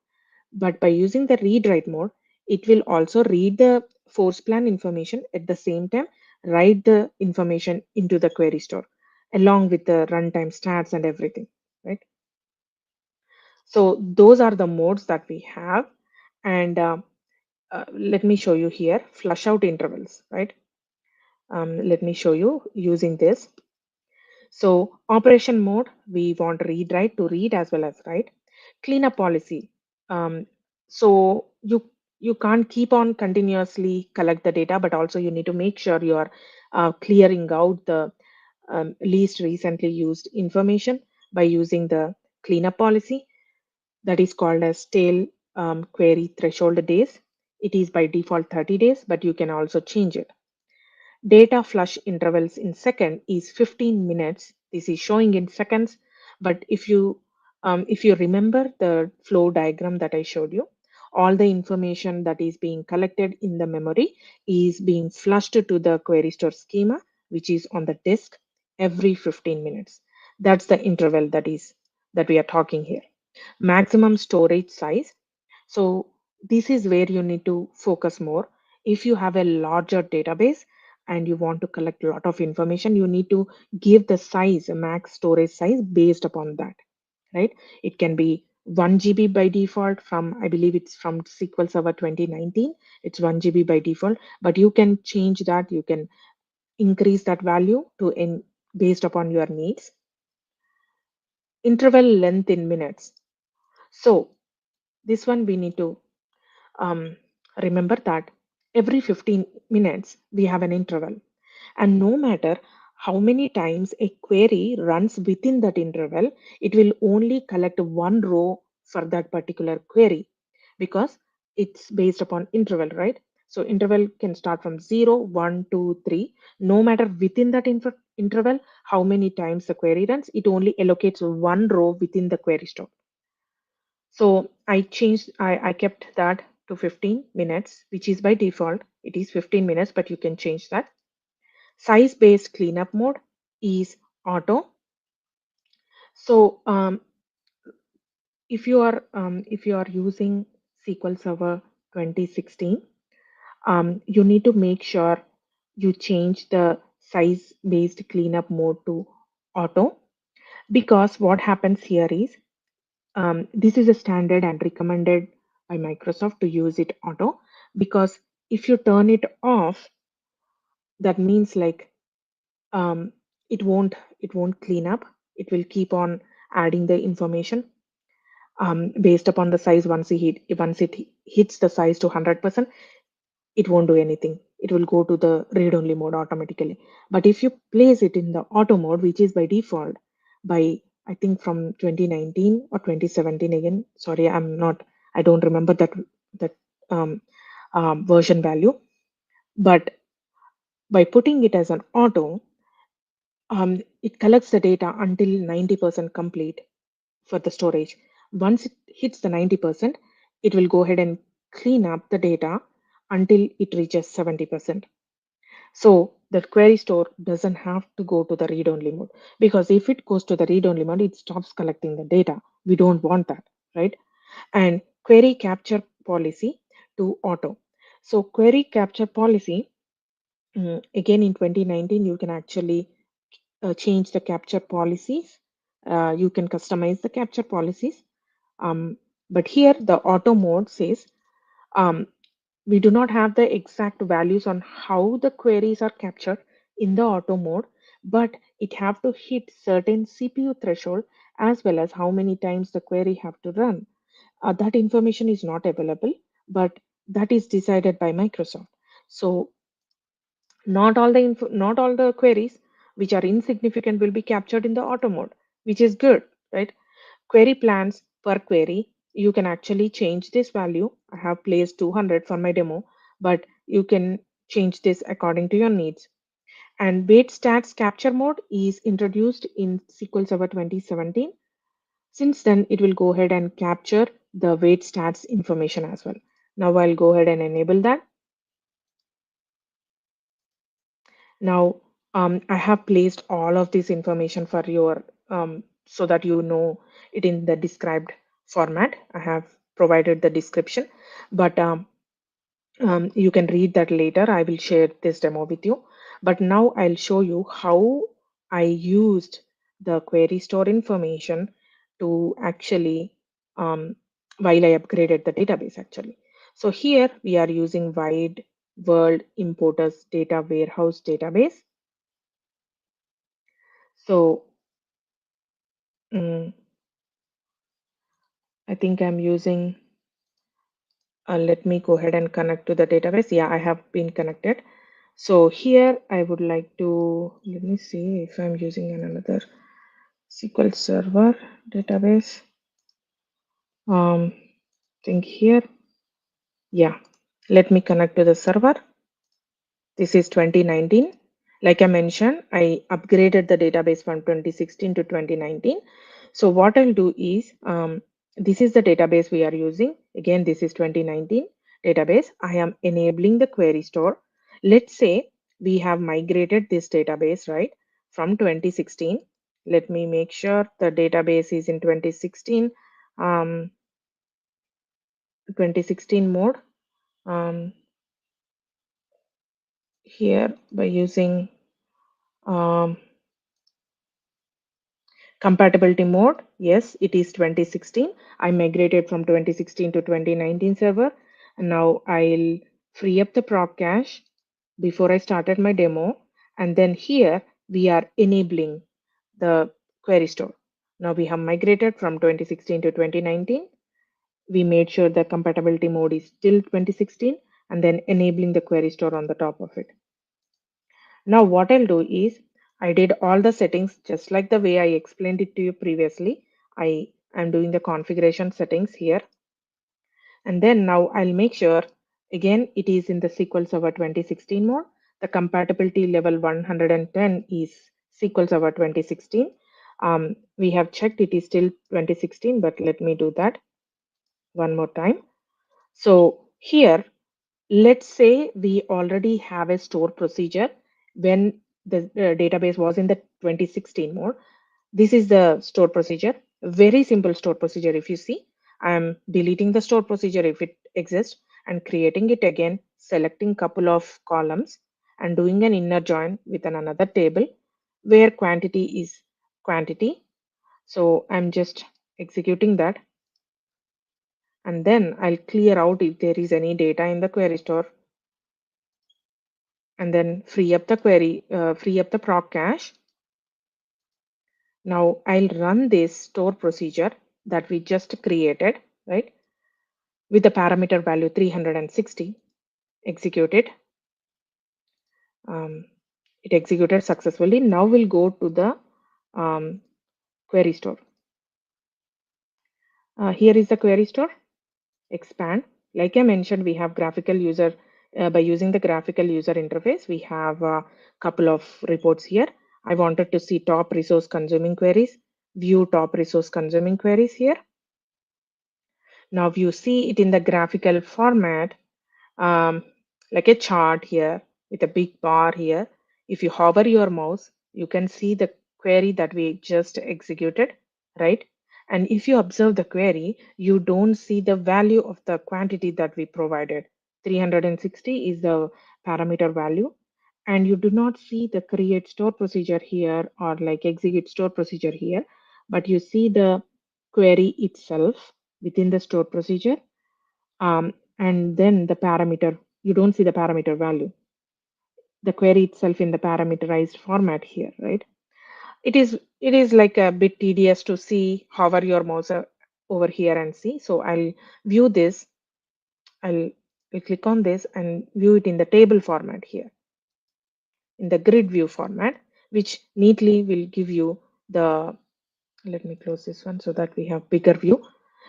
But by using the read write mode, it will also read the force plan information, at the same time write the information into the query store along with the runtime stats and everything, right? So those are the modes that we have. And let me show you here flush out intervals, right? Let me show you using this. So operation mode, we want read write to read as well as write. Cleanup policy. Um, so you can't keep on continuously collect the data, but also you need to make sure you are clearing out the least recently used information by using the cleanup policy, that is called as tail query threshold days. It is by default 30 days, but you can also change it. Data flush intervals in second is 15 minutes. This is showing in seconds, but if you remember the flow diagram that I showed you, all the information that is being collected in the memory is being flushed to the query store schema, which is on the disk every 15 minutes. That's the interval that we are talking here. Maximum storage size. So this is where you need to focus more. If you have a larger database and you want to collect a lot of information, you need to give the size, a max storage size based upon that, right? It can be 1 GB by default from, I believe it's from SQL Server 2019. It's 1 GB by default, but you can change that. You can increase that value to in based upon your needs. Interval length in minutes. So this one we need to um, remember that every 15 minutes we have an interval, and no matter how many times a query runs within that interval, it will only collect one row for that particular query, because it's based upon interval, right? So interval can start from 0, 1, 2, 3. No matter within that interval how many times the query runs, it only allocates one row within the query store. So I kept that to 15 minutes, which is by default. It is 15 minutes, but you can change that. Size based cleanup mode is auto. So if you are using SQL Server 2016, you need to make sure you change the size based cleanup mode to auto, because what happens here is this is a standard and recommended by Microsoft to use it auto, because if you turn it off, that means like um, it won't clean up. It will keep on adding the information based upon the size. Once it hits the size to 100%, it won't do anything. It will go to the read only mode automatically. But if you place it in the auto mode, which is by default by, I think from 2019 or 2017 again, sorry, I don't remember that um, version value. But by putting it as an auto, it collects the data until 90% complete for the storage. Once it hits the 90%, it will go ahead and clean up the data until it reaches 70%. So the query store doesn't have to go to the read only mode, because if it goes to the read only mode, it stops collecting the data. We don't want that, right? And query capture policy to auto. So query capture policy, again in 2019, you can actually change the capture policies. You can customize the capture policies. Um, but here the auto mode says um, we do not have the exact values on how the queries are captured in the auto mode, but it have to hit certain CPU threshold as well as how many times the query have to run. That information is not available, but that is decided by Microsoft. So not all the queries which are insignificant will be captured in the auto mode, which is good, right? Query plans per query, you can actually change this value. I have placed 200 for my demo, but you can change this according to your needs. And wait stats capture mode is introduced in SQL Server 2017. Since then, it will go ahead and capture the wait stats information as well. Now I'll go ahead and enable that. Now, I have placed all of this information for your so that you know it in the described format. I have provided the description, but you can read that later. I will share this demo with you. But now I'll show you how I used the query store information to actually, while I upgraded the database actually. So here we are using wide world importers data warehouse database. So mm, I think I'm using, let me go ahead and connect to the database. Yeah, I have been connected. So here I would like to, let me see if I'm using another SQL Server database. Think here, yeah, let me connect to the server. This is 2019. Like I mentioned, I upgraded the database from 2016 to 2019. So what I'll do is, this is the database we are using. Again, this is 2019 database. I am enabling the query store. Let's say we have migrated this database, right, from 2016. Let me make sure the database is in 2016, 2016 mode. Um, Here by using um, compatibility mode, yes, it is 2016. I migrated from 2016 to 2019 server. And now I'll free up the prop cache before I started my demo. And then here we are enabling the query store. Now we have migrated from 2016 to 2019. We made sure the compatibility mode is still 2016 and then enabling the query store on the top of it. Now what I'll do is I did all the settings just like the way I explained it to you previously. I am doing the configuration settings here. And then now I'll make sure again it is in the SQL Server 2016 mode. The compatibility level 110 is SQL Server 2016. We have checked it is still 2016, but let me do that one more time. So here let's say we already have a store procedure when the database was in the 2016 mode. This is the store procedure, very simple store procedure. If you see, I'm deleting the store procedure if it exists and creating it again, selecting couple of columns and doing an inner join with another table where quantity is quantity. So I'm just executing that and then I'll clear out if there is any data in the query store and then free up the query, free up the proc cache. Now I'll run this store procedure that we just created, right? With the parameter value 360, execute it. Um, it executed successfully. Now we'll go to the query store. Here is the query store. Expand. Like I mentioned, we have graphical user. By using the graphical user interface, we have a couple of reports here. I wanted to see top resource consuming queries, view top resource consuming queries here. Now you see it in the graphical format, um, like a chart here with a big bar here. If you hover your mouse, you can see the query that we just executed, right? And if you observe the query, you don't see the value of the quantity that we provided. 360 is the parameter value. And you do not see the create store procedure here or like execute store procedure here, but you see the query itself within the store procedure. And then the parameter, you don't see the parameter value, the query itself in the parameterized format here, right? It is like a bit tedious to see, hover your mouse over here and see. So I'll view this, I'll, I'll click on this and view it in the table format here, in the grid view format. which neatly will give you the, let me close this one so that we have bigger view.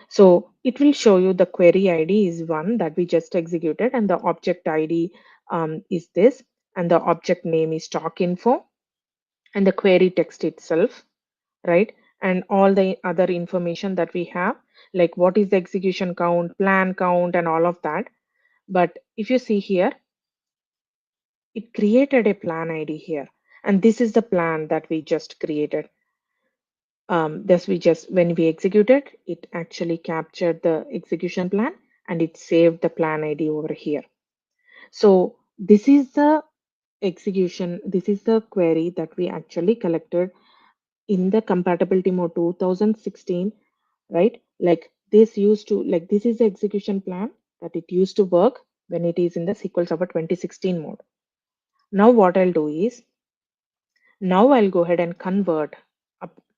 So it will show you the query ID is one that we just executed, and the object ID is this, and the object name is stock info, and the query text itself, right? And all the other information that we have, like what is the execution count, plan count, and all of that. But if you see here, it created a plan ID here. And this is the plan that we just created. This we just, when we executed, it actually captured the execution plan and it saved the plan ID over here. So this is the execution, this is the query that we actually collected in the compatibility mode 2016, right? Like this used to, like this is the execution plan that it used to work when it is in the SQL Server 2016 mode. Now what I'll do is, now I'll go ahead and convert,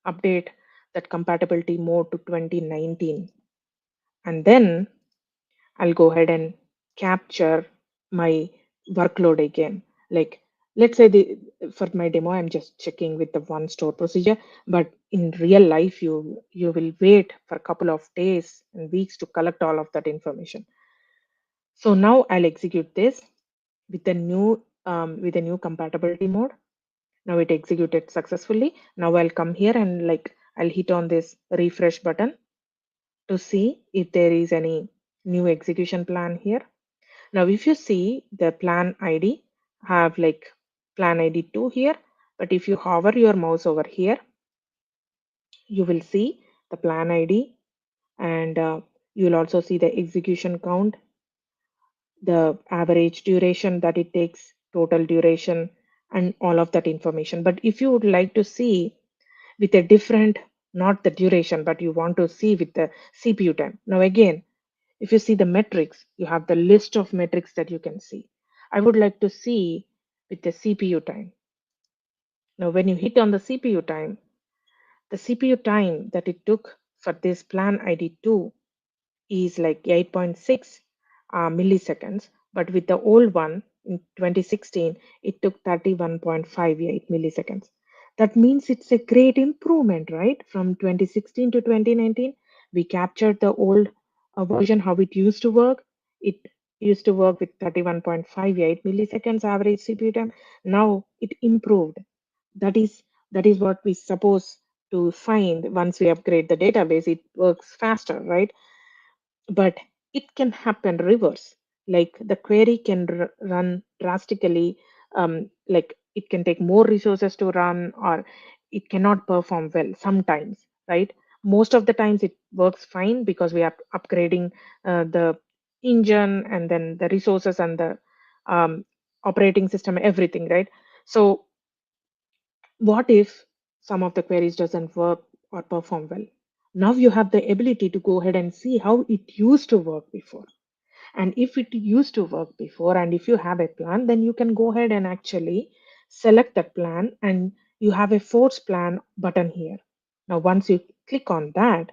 update that compatibility mode to 2019. And then I'll go ahead and capture my workload again. Like let's say for my demo, I'm just checking with the one store procedure, but in real life, you will wait for a couple of days and weeks to collect all of that information. So now I'll execute this with the new compatibility mode. Now it executed successfully. Now I'll come here and like I'll hit on this refresh button to see if there is any new execution plan here. Now, if you see the plan ID, have like plan ID 2 here, but if you hover your mouse over here, you will see the plan ID, and you'll also see the execution count, the average duration that it takes, total duration, and all of that information. But if you would like to see with a different, not the duration, but you want to see with the CPU time. Now, again, if you see the metrics, you have the list of metrics that you can see. I would like to see with the CPU time. Now, when you hit on the CPU time, the CPU time that it took for this plan ID 2 is like 8.6 milliseconds, but with the old one in 2016, it took 31.58 milliseconds. That means it's a great improvement, right? From 2016 to 2019, we captured the old version, how it used to work. It used to work with 31.58 milliseconds average CPU time. Now it improved. That is that is what we suppose to find once we upgrade the database. It works faster, right? But it can happen reverse, like the query can run drastically, like it can take more resources to run, or it cannot perform well sometimes, right? Most of the times it works fine because we are upgrading the engine and then the resources and the um, operating system, everything, right? So what if some of the queries doesn't work or perform well? Now you have the ability to go ahead and see how it used to work before. And if it used to work before, and if you have a plan, then you can go ahead and actually select that plan, and you have a force plan button here. Now, once you click on that,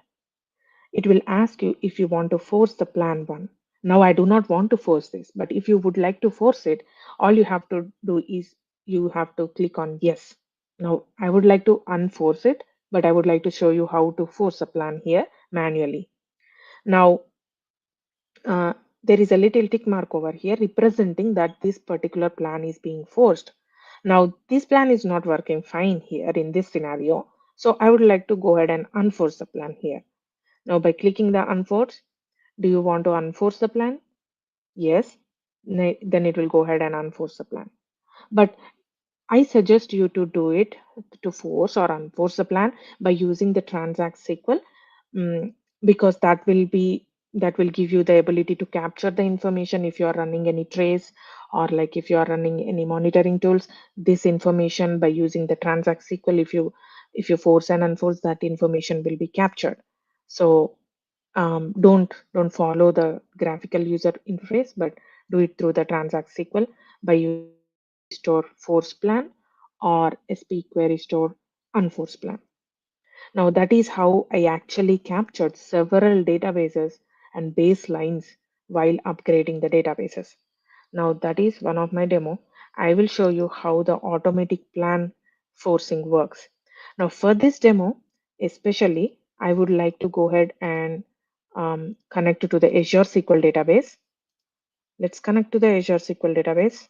it will ask you if you want to force the plan one. Now, I do not want to force this, but if you would like to force it, all you have to do is you have to click on yes. Now, I would like to unforce it, but I would like to show you how to force a plan here manually. Now, uh, there is a little tick mark over here representing that this particular plan is being forced. Now, this plan is not working fine here in this scenario. So I would like to go ahead and unforce the plan here. Now, by clicking the unforce, do you want to unforce the plan? Yes. Then it will go ahead and unforce the plan. But I suggest you to do it to force or unforce the plan by using the transact SQL, mm, because that will give you the ability to capture the information if you are running any trace, or like if you are running any monitoring tools. This information by using the transact SQL, if you force and unforce, that information will be captured. So don't follow the graphical user interface, but do it through the transact SQL by using SP query store force plan or SP query store unforce plan. Now that is how I actually captured several databases and baselines while upgrading the databases. Now that is one of my demo. I will show you how the automatic plan forcing works. Now, for this demo, especially, I would like to go ahead and connect to the Azure SQL database. Let's connect to the Azure SQL database.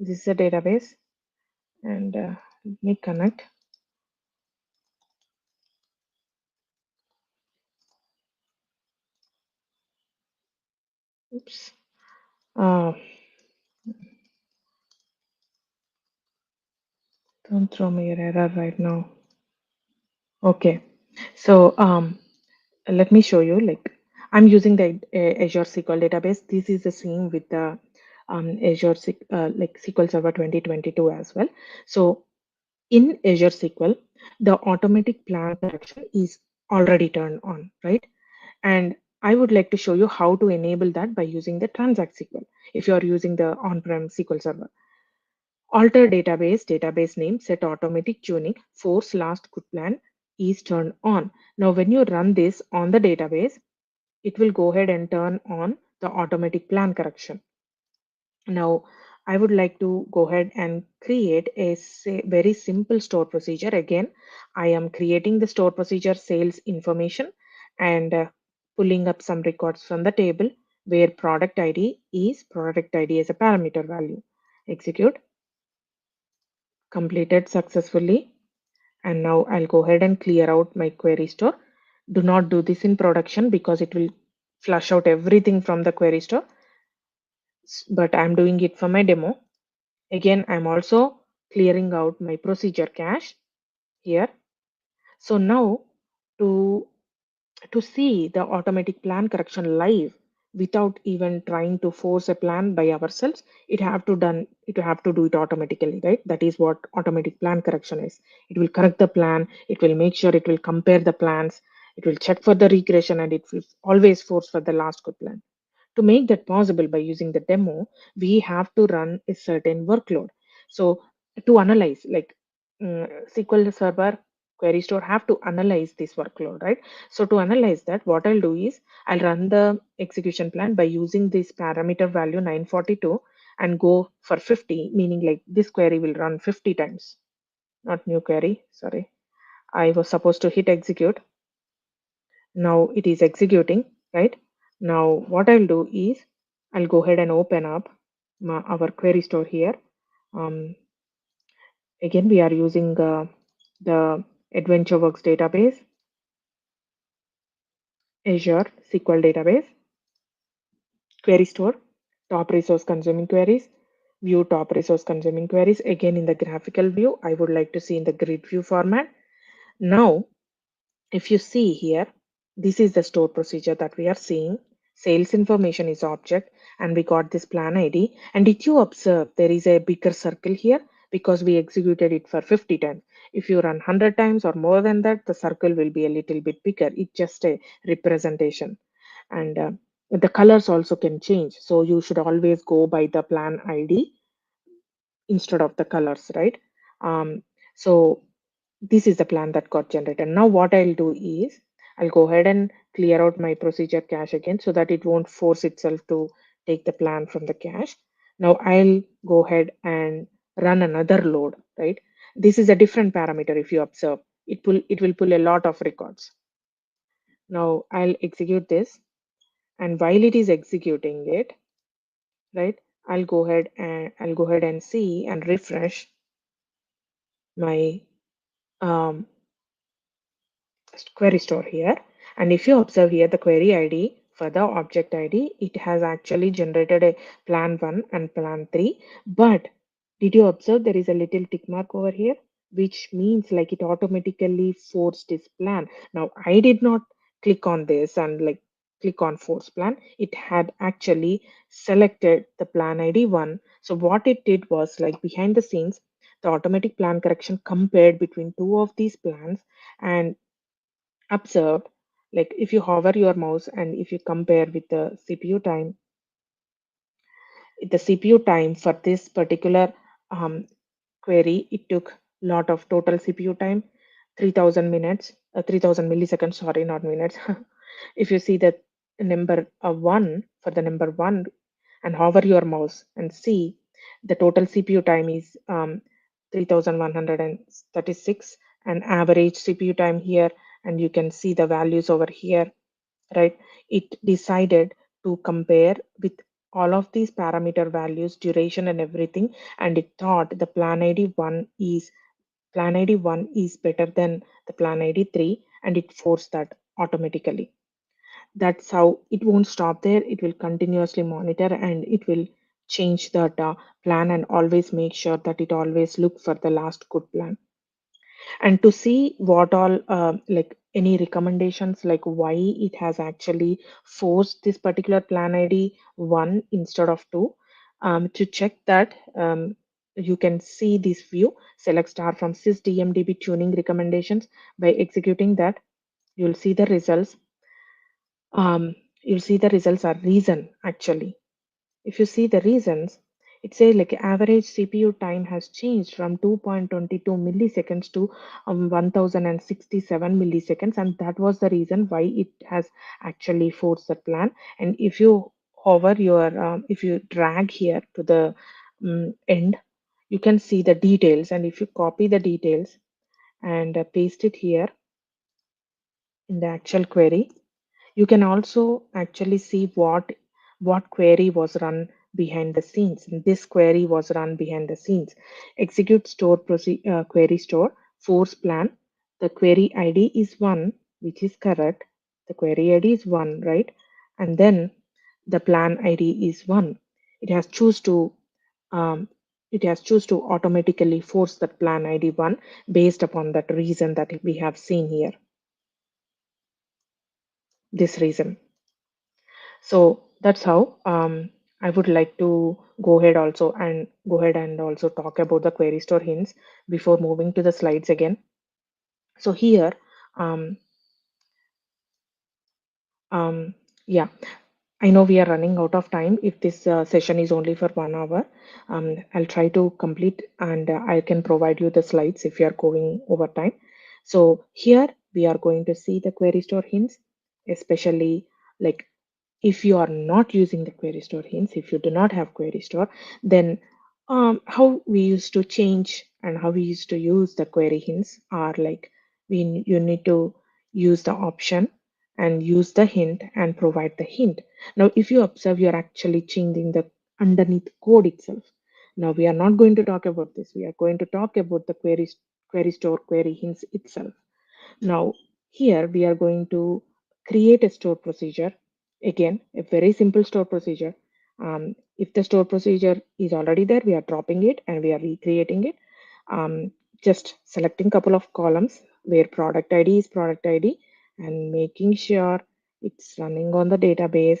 This is a database, and let me connect. Oops. Uh, don't throw me an error right now. Okay. So let me show you. Like I'm using the Azure SQL database. This is the same with the Azure like SQL Server 2022 as well. So in Azure SQL, the automatic plan correction is already turned on, right? And I would like to show you how to enable that by using the Transact SQL. If you are using the on-prem SQL Server, alter database name, set automatic tuning, force last good plan is turned on. Now, when you run this on the database, it will go ahead and turn on the automatic plan correction. Now, I would like to go ahead and create a very simple store procedure. Again, I am creating the store procedure sales information and pulling up some records from the table where product ID as a parameter value. Execute, completed successfully. And now I'll go ahead and clear out my query store. Do not do this in production because it will flush out everything from the query store. But I'm doing it for my demo. Again, I'm also clearing out my procedure cache here. So now to to see the automatic plan correction live without even trying to force a plan by ourselves, it have to do it automatically, right? That is what automatic plan correction is. It will correct the plan, it will make sure, it will compare the plans, it will check for the regression, and it will always force for the last good plan. To make that possible by using the demo, we have to run a certain workload. So to analyze, like SQL Server query store have to analyze this workload, right? So to analyze that, what I'll do is I'll run the execution plan by using this parameter value 942 and go for 50, meaning like this query will run 50 times, not new query, sorry. I was supposed to hit execute. Now it is executing, right? Now what I'll do is I'll go ahead and open up our query store here. Um, Again, we are using the AdventureWorks database, Azure SQL database, query store, top resource consuming queries, view top resource consuming queries. Again, in the graphical view, I would like to see in the grid view format. Now, if you see here, this is the store procedure that we are seeing. Sales information is object, and we got this plan ID. And did you observe there is a bigger circle here because we executed it for 50 times. If you run 100 times or more than that, the circle will be a little bit bigger. It's just a representation. And the colors also can change. So you should always go by the plan ID instead of the colors, right? So this is the plan that got generated. Now what I'll do is I'll go ahead and clear out my procedure cache again so that it won't force itself to take the plan from the cache. Now I'll go ahead and run another load, right? This is a different parameter. If you observe, it will pull a lot of records. Now I'll execute this, and while it is executing it, right, I'll go ahead and see and refresh my um, query store here. And if you observe here the query ID for the object ID, it has actually generated a plan 1 and plan 3. But did you observe there is a little tick mark over here, which means like it automatically forced this plan. Now I did not click on this and like click on force plan. It had actually selected the plan ID 1. So what it did was like behind the scenes, the automatic plan correction compared between two of these plans and observed, like if you hover your mouse and if you compare with the CPU time for this particular query, it took lot of total CPU time, 3000 minutes, 3000 milliseconds, sorry, not minutes. If you see that number one, for the number one and hover your mouse and see the total CPU time is 3136, and average CPU time here, and you can see the values over here, right? It decided to compare with all of these parameter values, duration and everything, and it thought the plan ID 1 is better than the plan ID 3, and it forced that automatically. That's how it won't stop there. It will continuously monitor, and it will change that plan, and always make sure that it always look for the last good plan. And to see what all like any recommendations, like why it has actually forced this particular plan ID 1 instead of 2, to check that, you can see this view, select star from sys dmdb tuning recommendations. By executing that, you'll see the results. You'll see the results are reason actually. If you see the reasons, it says like average CPU time has changed from 2.22 milliseconds to 1067 milliseconds, and that was the reason why it has actually forced the plan. And if you hover if you drag here to the end, you can see the details. And if you copy the details and paste it here in the actual query, you can also actually see what query was run behind the scenes. This query was run behind the scenes. Execute query store force plan. The query ID is 1, which is correct. The query ID is 1, right? And then the plan ID is 1. It has choose to um, it has choose to automatically force that plan ID 1 based upon that reason that we have seen here. This reason. So that's how I would like to go ahead and also talk about the query store hints before moving to the slides again. So here, um, um, yeah, I know we are running out of time. If this session is only for 1 hour, I'll try to complete, and I can provide you the slides if you are going over time. So here we are going to see the query store hints, especially like if you are not using the query store hints, if you do not have query store, then how we used to change and how we used to use the query hints are like you need to use the option and use the hint and provide the hint. Now, if you observe, you're actually changing the underneath code itself. Now, we are not going to talk about this. We are going to talk about the query store query hints itself. Now, here we are going to create a store procedure. Again, a very simple store procedure. If the store procedure is already there, we are dropping it and we are recreating it. Just selecting couple of columns where product ID is product ID and making sure it's running on the database.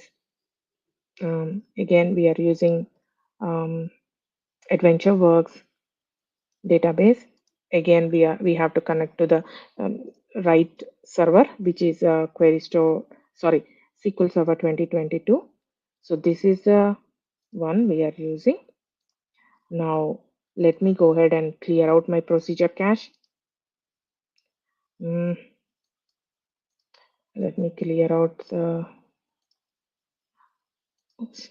Again, we are using um, AdventureWorks database. Again, we have to connect to the right server, which is query store, sorry, SQL Server 2022. So this is the one we are using. Now, let me go ahead and clear out my procedure cache. Mm, let me clear out the, oops.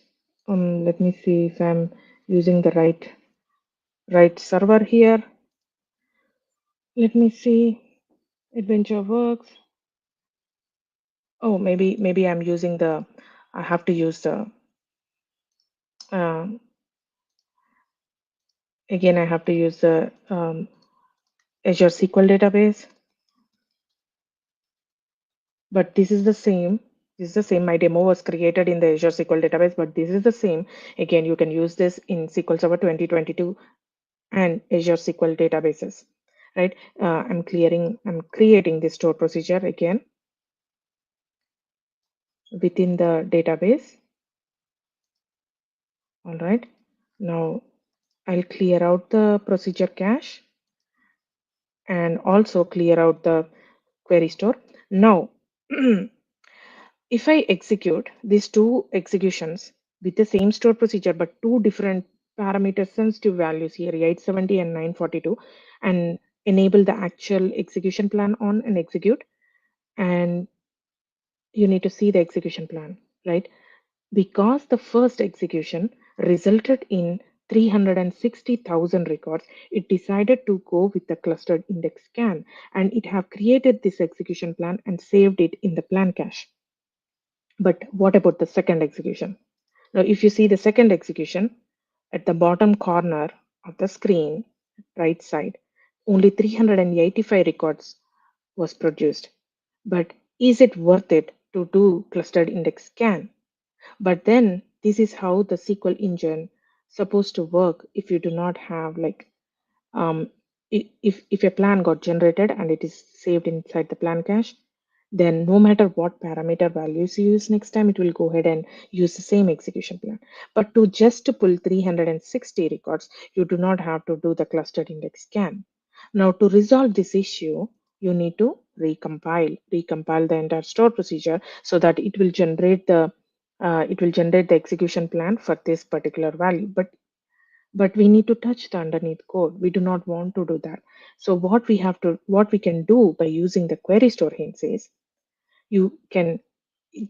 Let me see if I'm using the right server here. Let me see, AdventureWorks. Oh, maybe I'm using the, I have to use the, um, again, I have to use the Azure SQL database, but this is the same. This is the same. My demo was created in the Azure SQL database, but this is the same. Again, you can use this in SQL Server 2022 and Azure SQL databases, right? I'm creating this store procedure again within the database. All right. Now I'll clear out the procedure cache and also clear out the query store. Now, if I execute these two executions with the same store procedure, but two different parameter sensitive values here, 870 and 942, and enable the actual execution plan on and execute, and you need to see the execution plan, right? Because the first execution resulted in 360,000 records, it decided to go with the clustered index scan, and it have created this execution plan and saved it in the plan cache. But what about the second execution? Now, if you see the second execution at the bottom corner of the screen, right side, only 385 records was produced. But is it worth it to do clustered index scan? But then this is how the SQL engine supposed to work if you do not have like um, if a plan got generated and it is saved inside the plan cache, then no matter what parameter values you use next time, it will go ahead and use the same execution plan. But to just to pull 360 records, you do not have to do the clustered index scan. Now, to resolve this issue, you need to recompile the entire store procedure so that it will generate the execution plan for this particular value. But we need to touch the underneath code. We do not want to do that. So what we can do by using the query store hints is you can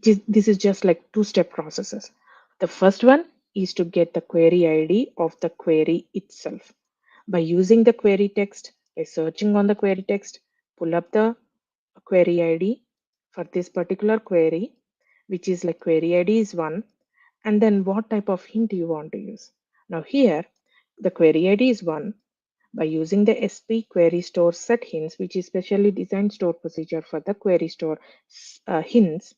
this is just like two-step processes. The first one is to get the query ID of the query itself. By using the query text, by searching on the query text, pull up the query ID for this particular query, which is like query ID is one, and then what type of hint you want to use. Now here, the query ID is one. By using the SP query store set hints, which is specially designed store procedure for the query store hints,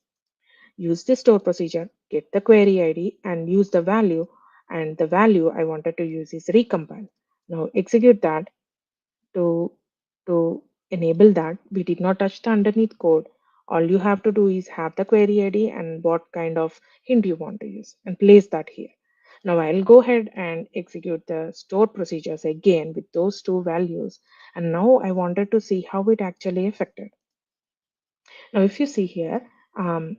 use the store procedure, get the query ID, and use the value. And the value I wanted to use is recompile. Now execute that to to enable that. We did not touch the underneath code. All you have to do is have the query ID and what kind of hint you want to use and place that here. Now I'll go ahead and execute the store procedures again with those two values. And now I wanted to see how it actually affected. Now if you see here, um,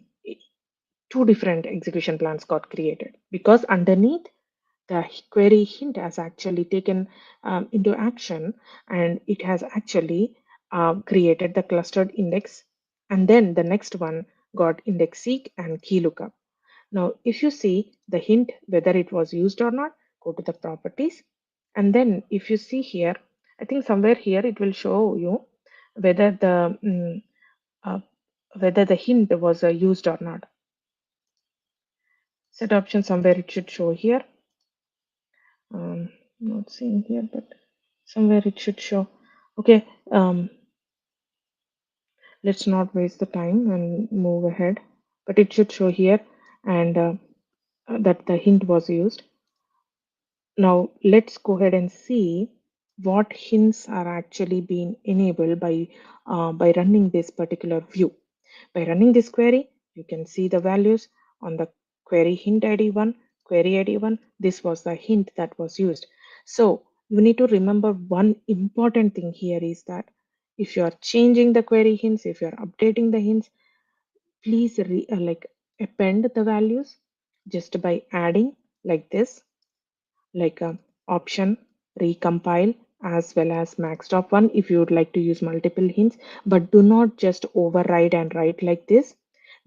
two different execution plans got created because underneath the query hint has actually taken into action, and it has actually created the clustered index, and then the next one got index seek and key lookup. Now if you see the hint whether it was used or not, go to the properties, and then if you see here, I think somewhere here it will show you whether uh, whether the hint was used or not. Set option, somewhere it should show here. Not seeing here, but somewhere it should show. Okay, let's not waste the time and move ahead, but it should show here, and that the hint was used. Now let's go ahead and see what hints are actually being enabled by running this particular view. By running this query, you can see the values on the query hint ID1, query ID1. This was the hint that was used. So you need to remember one important thing here is that if you are changing the query hints, if you are updating the hints, please like append the values just by adding like this, like option recompile as well as max top one if you would like to use multiple hints, but do not just override and write like this,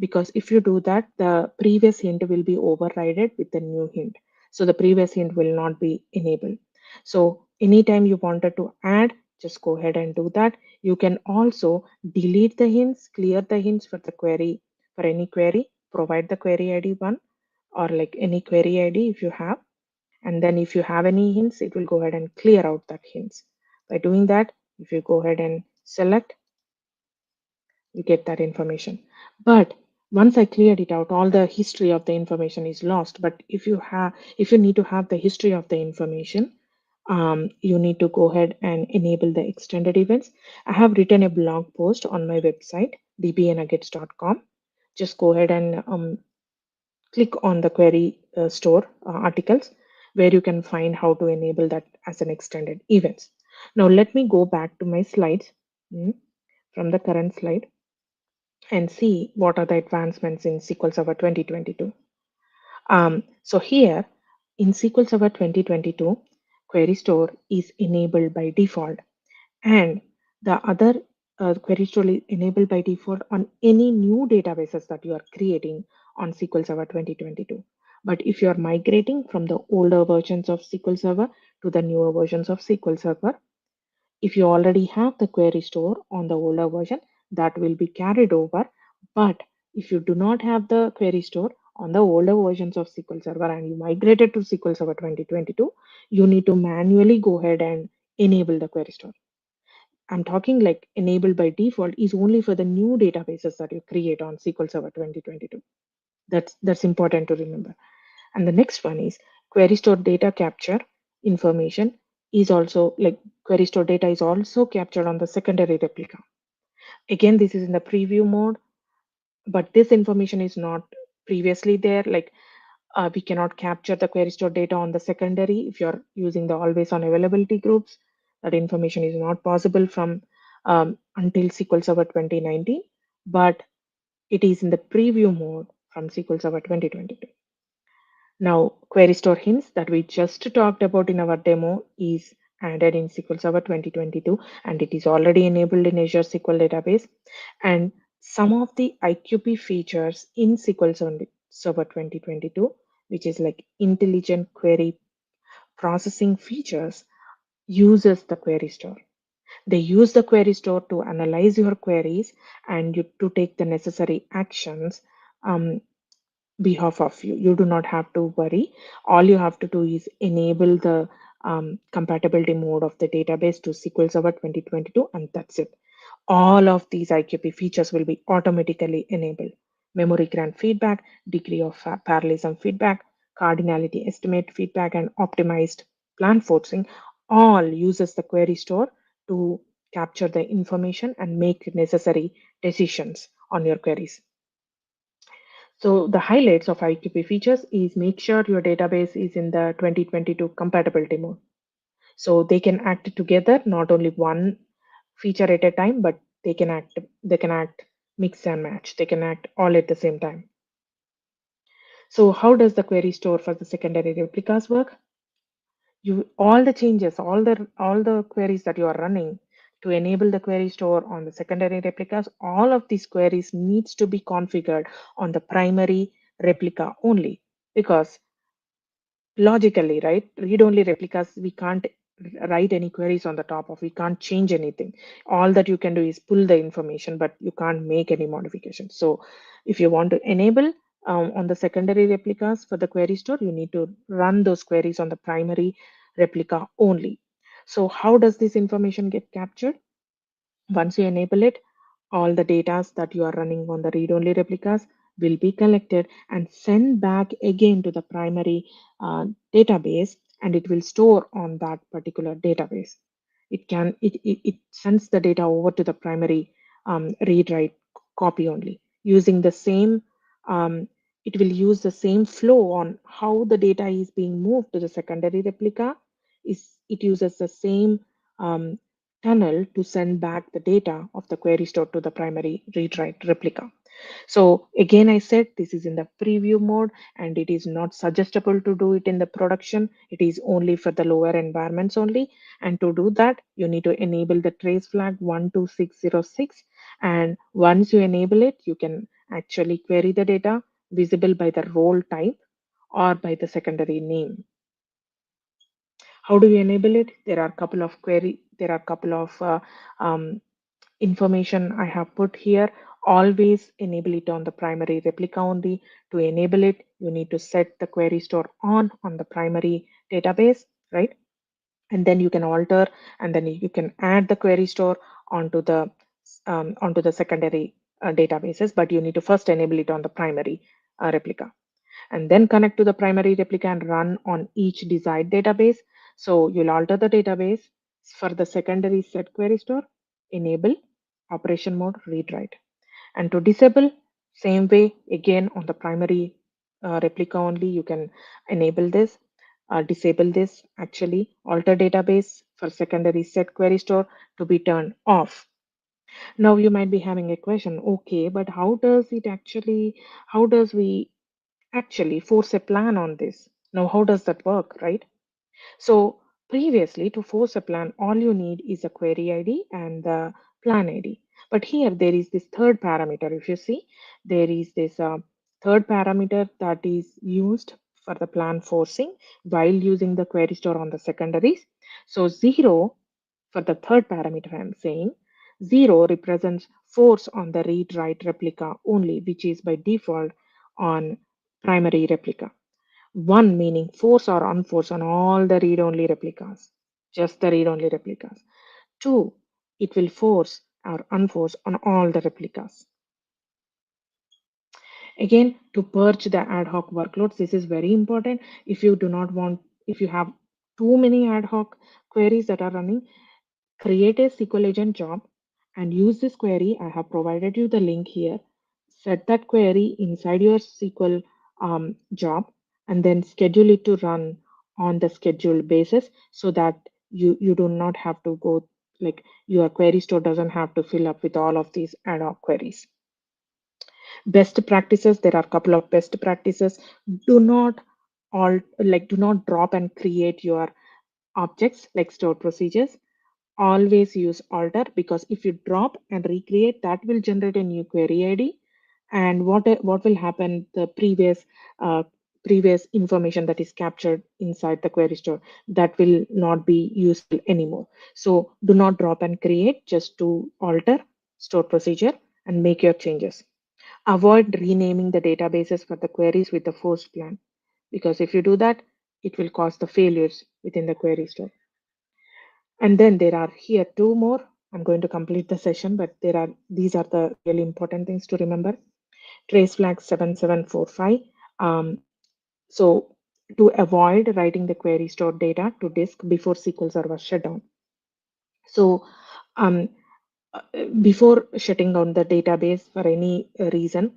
because if you do that, the previous hint will be overridden with the new hint, so the previous hint will not be enabled. So anytime you wanted to add, just go ahead and do that. You can also delete the hints, clear the hints for the query, for any query, provide the query id 1 or like any query id if you have, and then if you have any hints, it will go ahead and clear out that hints. By doing that, if you go ahead and select, you get that information. But once I cleared it out, all the history of the information is lost. But if you need to have the history of the information, you need to go ahead and enable the extended events. I have written a blog post on my website, dbanuggets.com. Just go ahead and click on the query store articles where you can find how to enable that as an extended events. Now let me go back to my slides, from the current slide, and see what are the advancements in SQL Server 2022. So here in SQL Server 2022, query store is enabled by default, and the other query store is enabled by default on any new databases that you are creating on SQL Server 2022. But if you are migrating from the older versions of SQL Server to the newer versions of SQL Server, if you already have the query store on the older version, that will be carried over. But if you do not have the query store on the older versions of SQL Server and you migrated to SQL Server 2022, you need to manually go ahead and enable the query store. I'm talking like enabled by default is only for the new databases that you create on SQL Server 2022. That's important to remember. And the next one is query store data capture information is also like query store data is also captured on the secondary replica. Again, this is in the preview mode, but this information is not previously there. Like we cannot capture the query store data on the secondary if you're using the always on availability groups. That information is not possible from until SQL Server 2019, but it is in the preview mode from SQL Server 2022. Now, query store hints that we just talked about in our demo is added in SQL Server 2022, and it is already enabled in Azure SQL Database. And some of the IQP features in SQL Server 2022, which is like intelligent query processing features, uses the query store. They use the query store to analyze your queries and you, to take the necessary actions behalf of you. You do not have to worry. All you have to do is enable the compatibility mode of the database to SQL Server 2022, and that's it. All of these IQP features will be automatically enabled. Memory grant feedback, degree of parallelism feedback, cardinality estimate feedback, and optimized plan forcing all uses the query store to capture the information and make necessary decisions on your queries. So the highlights of IQP features is make sure your database is in the 2022 compatibility mode. So they can act together, not only one feature at a time, but they can act mix and match. They can act all at the same time. So how does the query store for the secondary replicas work? You all the changes, all the queries that you are running to enable the query store on the secondary replicas, all of these queries needs to be configured on the primary replica only, because logically, right, read only replicas, we can't write any queries on the top of, we can't change anything. All that you can do is pull the information, but you can't make any modifications. So if you want to enable on the secondary replicas for the query store, you need to run those queries on the primary replica only. So how does this information get captured? Once you enable it, all the data that you are running on the read-only replicas will be collected and sent back again to the primary database, and it will store on that particular database. It sends the data over to the primary read-write copy only using the same. Um, it will use the same flow on how the data is being moved to the secondary replica. Is it uses the same um, tunnel to send back the data of the query store to the primary read write replica. So again, I said this is in the preview mode and it is not suggestible to do it in the production. It is only for the lower environments only. And to do that, you need to enable the trace flag 12606. And once you enable it, you can actually query the data visible by the role type or by the secondary name. How do you enable it? There are a couple of information I have put here. Always enable it on the primary replica only. To enable it, you need to set the query store on the primary database, right? And then you can alter, and then you can add the query store onto the secondary databases, but you need to first enable it on the primary replica and then connect to the primary replica and run on each desired database. So you'll alter the database for the secondary set query store, enable operation mode read write. And to disable, same way again on the primary replica only, you can enable this, disable this, actually alter database for secondary set query store to be turned off. Now you might be having a question, okay, but how does we actually force a plan on this? Now, how does that work, right? So previously, to force a plan, all you need is a query ID and the plan ID. But here there is this third parameter. If you see, there is this third parameter that is used for the plan forcing while using the query store on the secondaries. So 0 for the third parameter I'm saying, 0 represents force on the read write replica only, which is by default on primary replica. 1 meaning force or unforce on all the read only replicas, just the read only replicas. 2, it will force or unforce on all the replicas. Again, to purge the ad hoc workloads, this is very important. If you do not want, if you have too many ad hoc queries that are running, create a SQL agent job and use this query. I have provided you the link here. Set that query inside your SQL job and then schedule it to run on the scheduled basis so that you do not have to go, like, your query store doesn't have to fill up with all of these ad hoc queries. Best practices, there are a couple of best practices. Do not all like do not drop and create your objects like stored procedures. Always use alter, because if you drop and recreate, that will generate a new query id, and what will happen, the previous information that is captured inside the query store, that will not be useful anymore. So do not drop and create, just to alter stored procedure and make your changes. Avoid renaming the databases for the queries with the forced plan, because if you do that, it will cause the failures within the query store. And then there are here two more. I'm going to complete the session, but these are the really important things to remember. Trace flag 7745. Um, so to avoid writing the query stored data to disk before SQL Server shutdown. So um, before shutting down the database for any reason,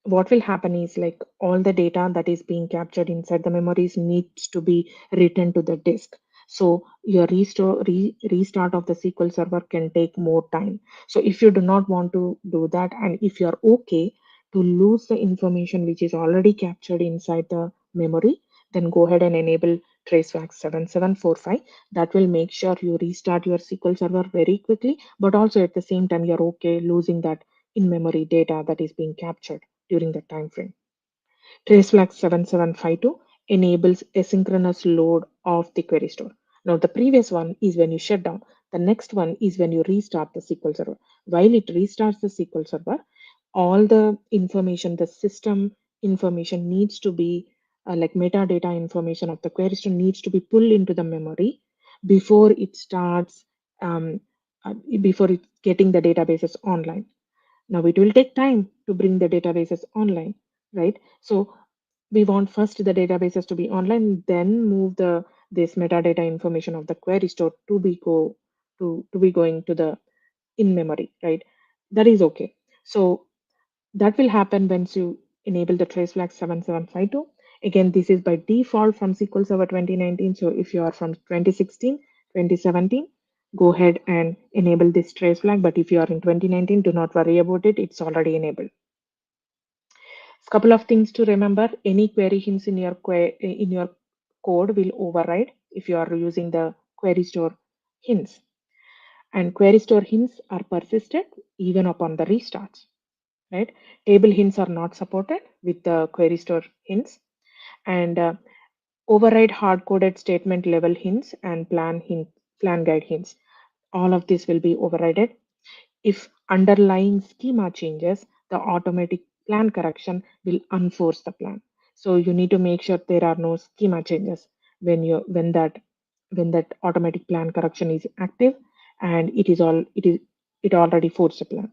what will happen is, like, all the data that is being captured inside the memories needs to be written to the disk. So your restart of the SQL Server can take more time. So if you do not want to do that, and if you're okay to lose the information which is already captured inside the memory, then go ahead and enable traceback 7745. That will make sure you restart your SQL Server very quickly, but also at the same time you're okay losing that in-memory data that is being captured during that time frame. Traceflag 7752 enables asynchronous load of the query store. Now, the previous one is when you shut down. The next one is when you restart the SQL Server. While it restarts the SQL Server, all the information, the system information needs to be, like metadata information of the query store, needs to be pulled into the memory before it starts, um, before it's getting the databases online. Now it will take time to bring the databases online, right? So we want first the databases to be online, then move the this metadata information of the query store to be going to the in memory, right? That is okay. So that will happen once you enable the trace flag 7752. Again, this is by default from SQL Server 2019. So if you are from 2016, 2017, go ahead and enable this trace flag. But if you are in 2019, do not worry about it. It's already enabled. Couple of things to remember. Any query hints in your code will override if you are using the query store hints. And query store hints are persisted even upon the restarts, right? Table hints are not supported with the query store hints, and override hard-coded statement level hints and plan guide hints. All of this will be overridden. If underlying schema changes, the automatic plan correction will unforce the plan. So you need to make sure there are no schema changes when that automatic plan correction is active, and it already forced the plan.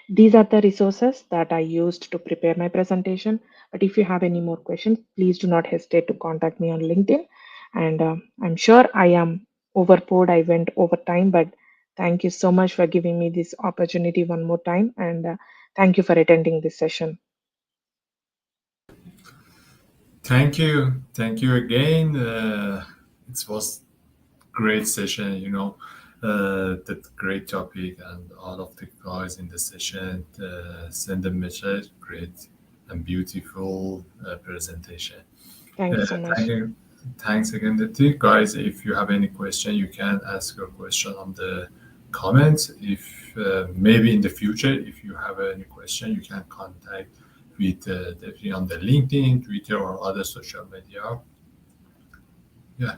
These are the resources that I used to prepare my presentation. But if you have any more questions, please do not hesitate to contact me on LinkedIn. And I'm sure I am overboard. I went over time, but thank you so much for giving me this opportunity one more time. And thank you for attending this session. Thank you again. It was great session. That great topic, and all of the guys in the session send a message. Great and beautiful presentation. Thank you so Thank much. you. Thanks again, Deepthi. Guys. If you have any question, you can ask your question on the comments. If maybe in the future, if you have any question, you can contact with definitely on the LinkedIn, Twitter, or other social media. Yeah.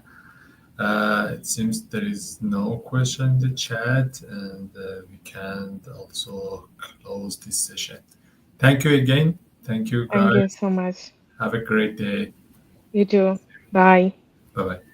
It seems there is no question in the chat, and we can also close this session. Thank you again. Thank you, Thank you guys. so much. Have a great day. You too. Bye. Bye bye.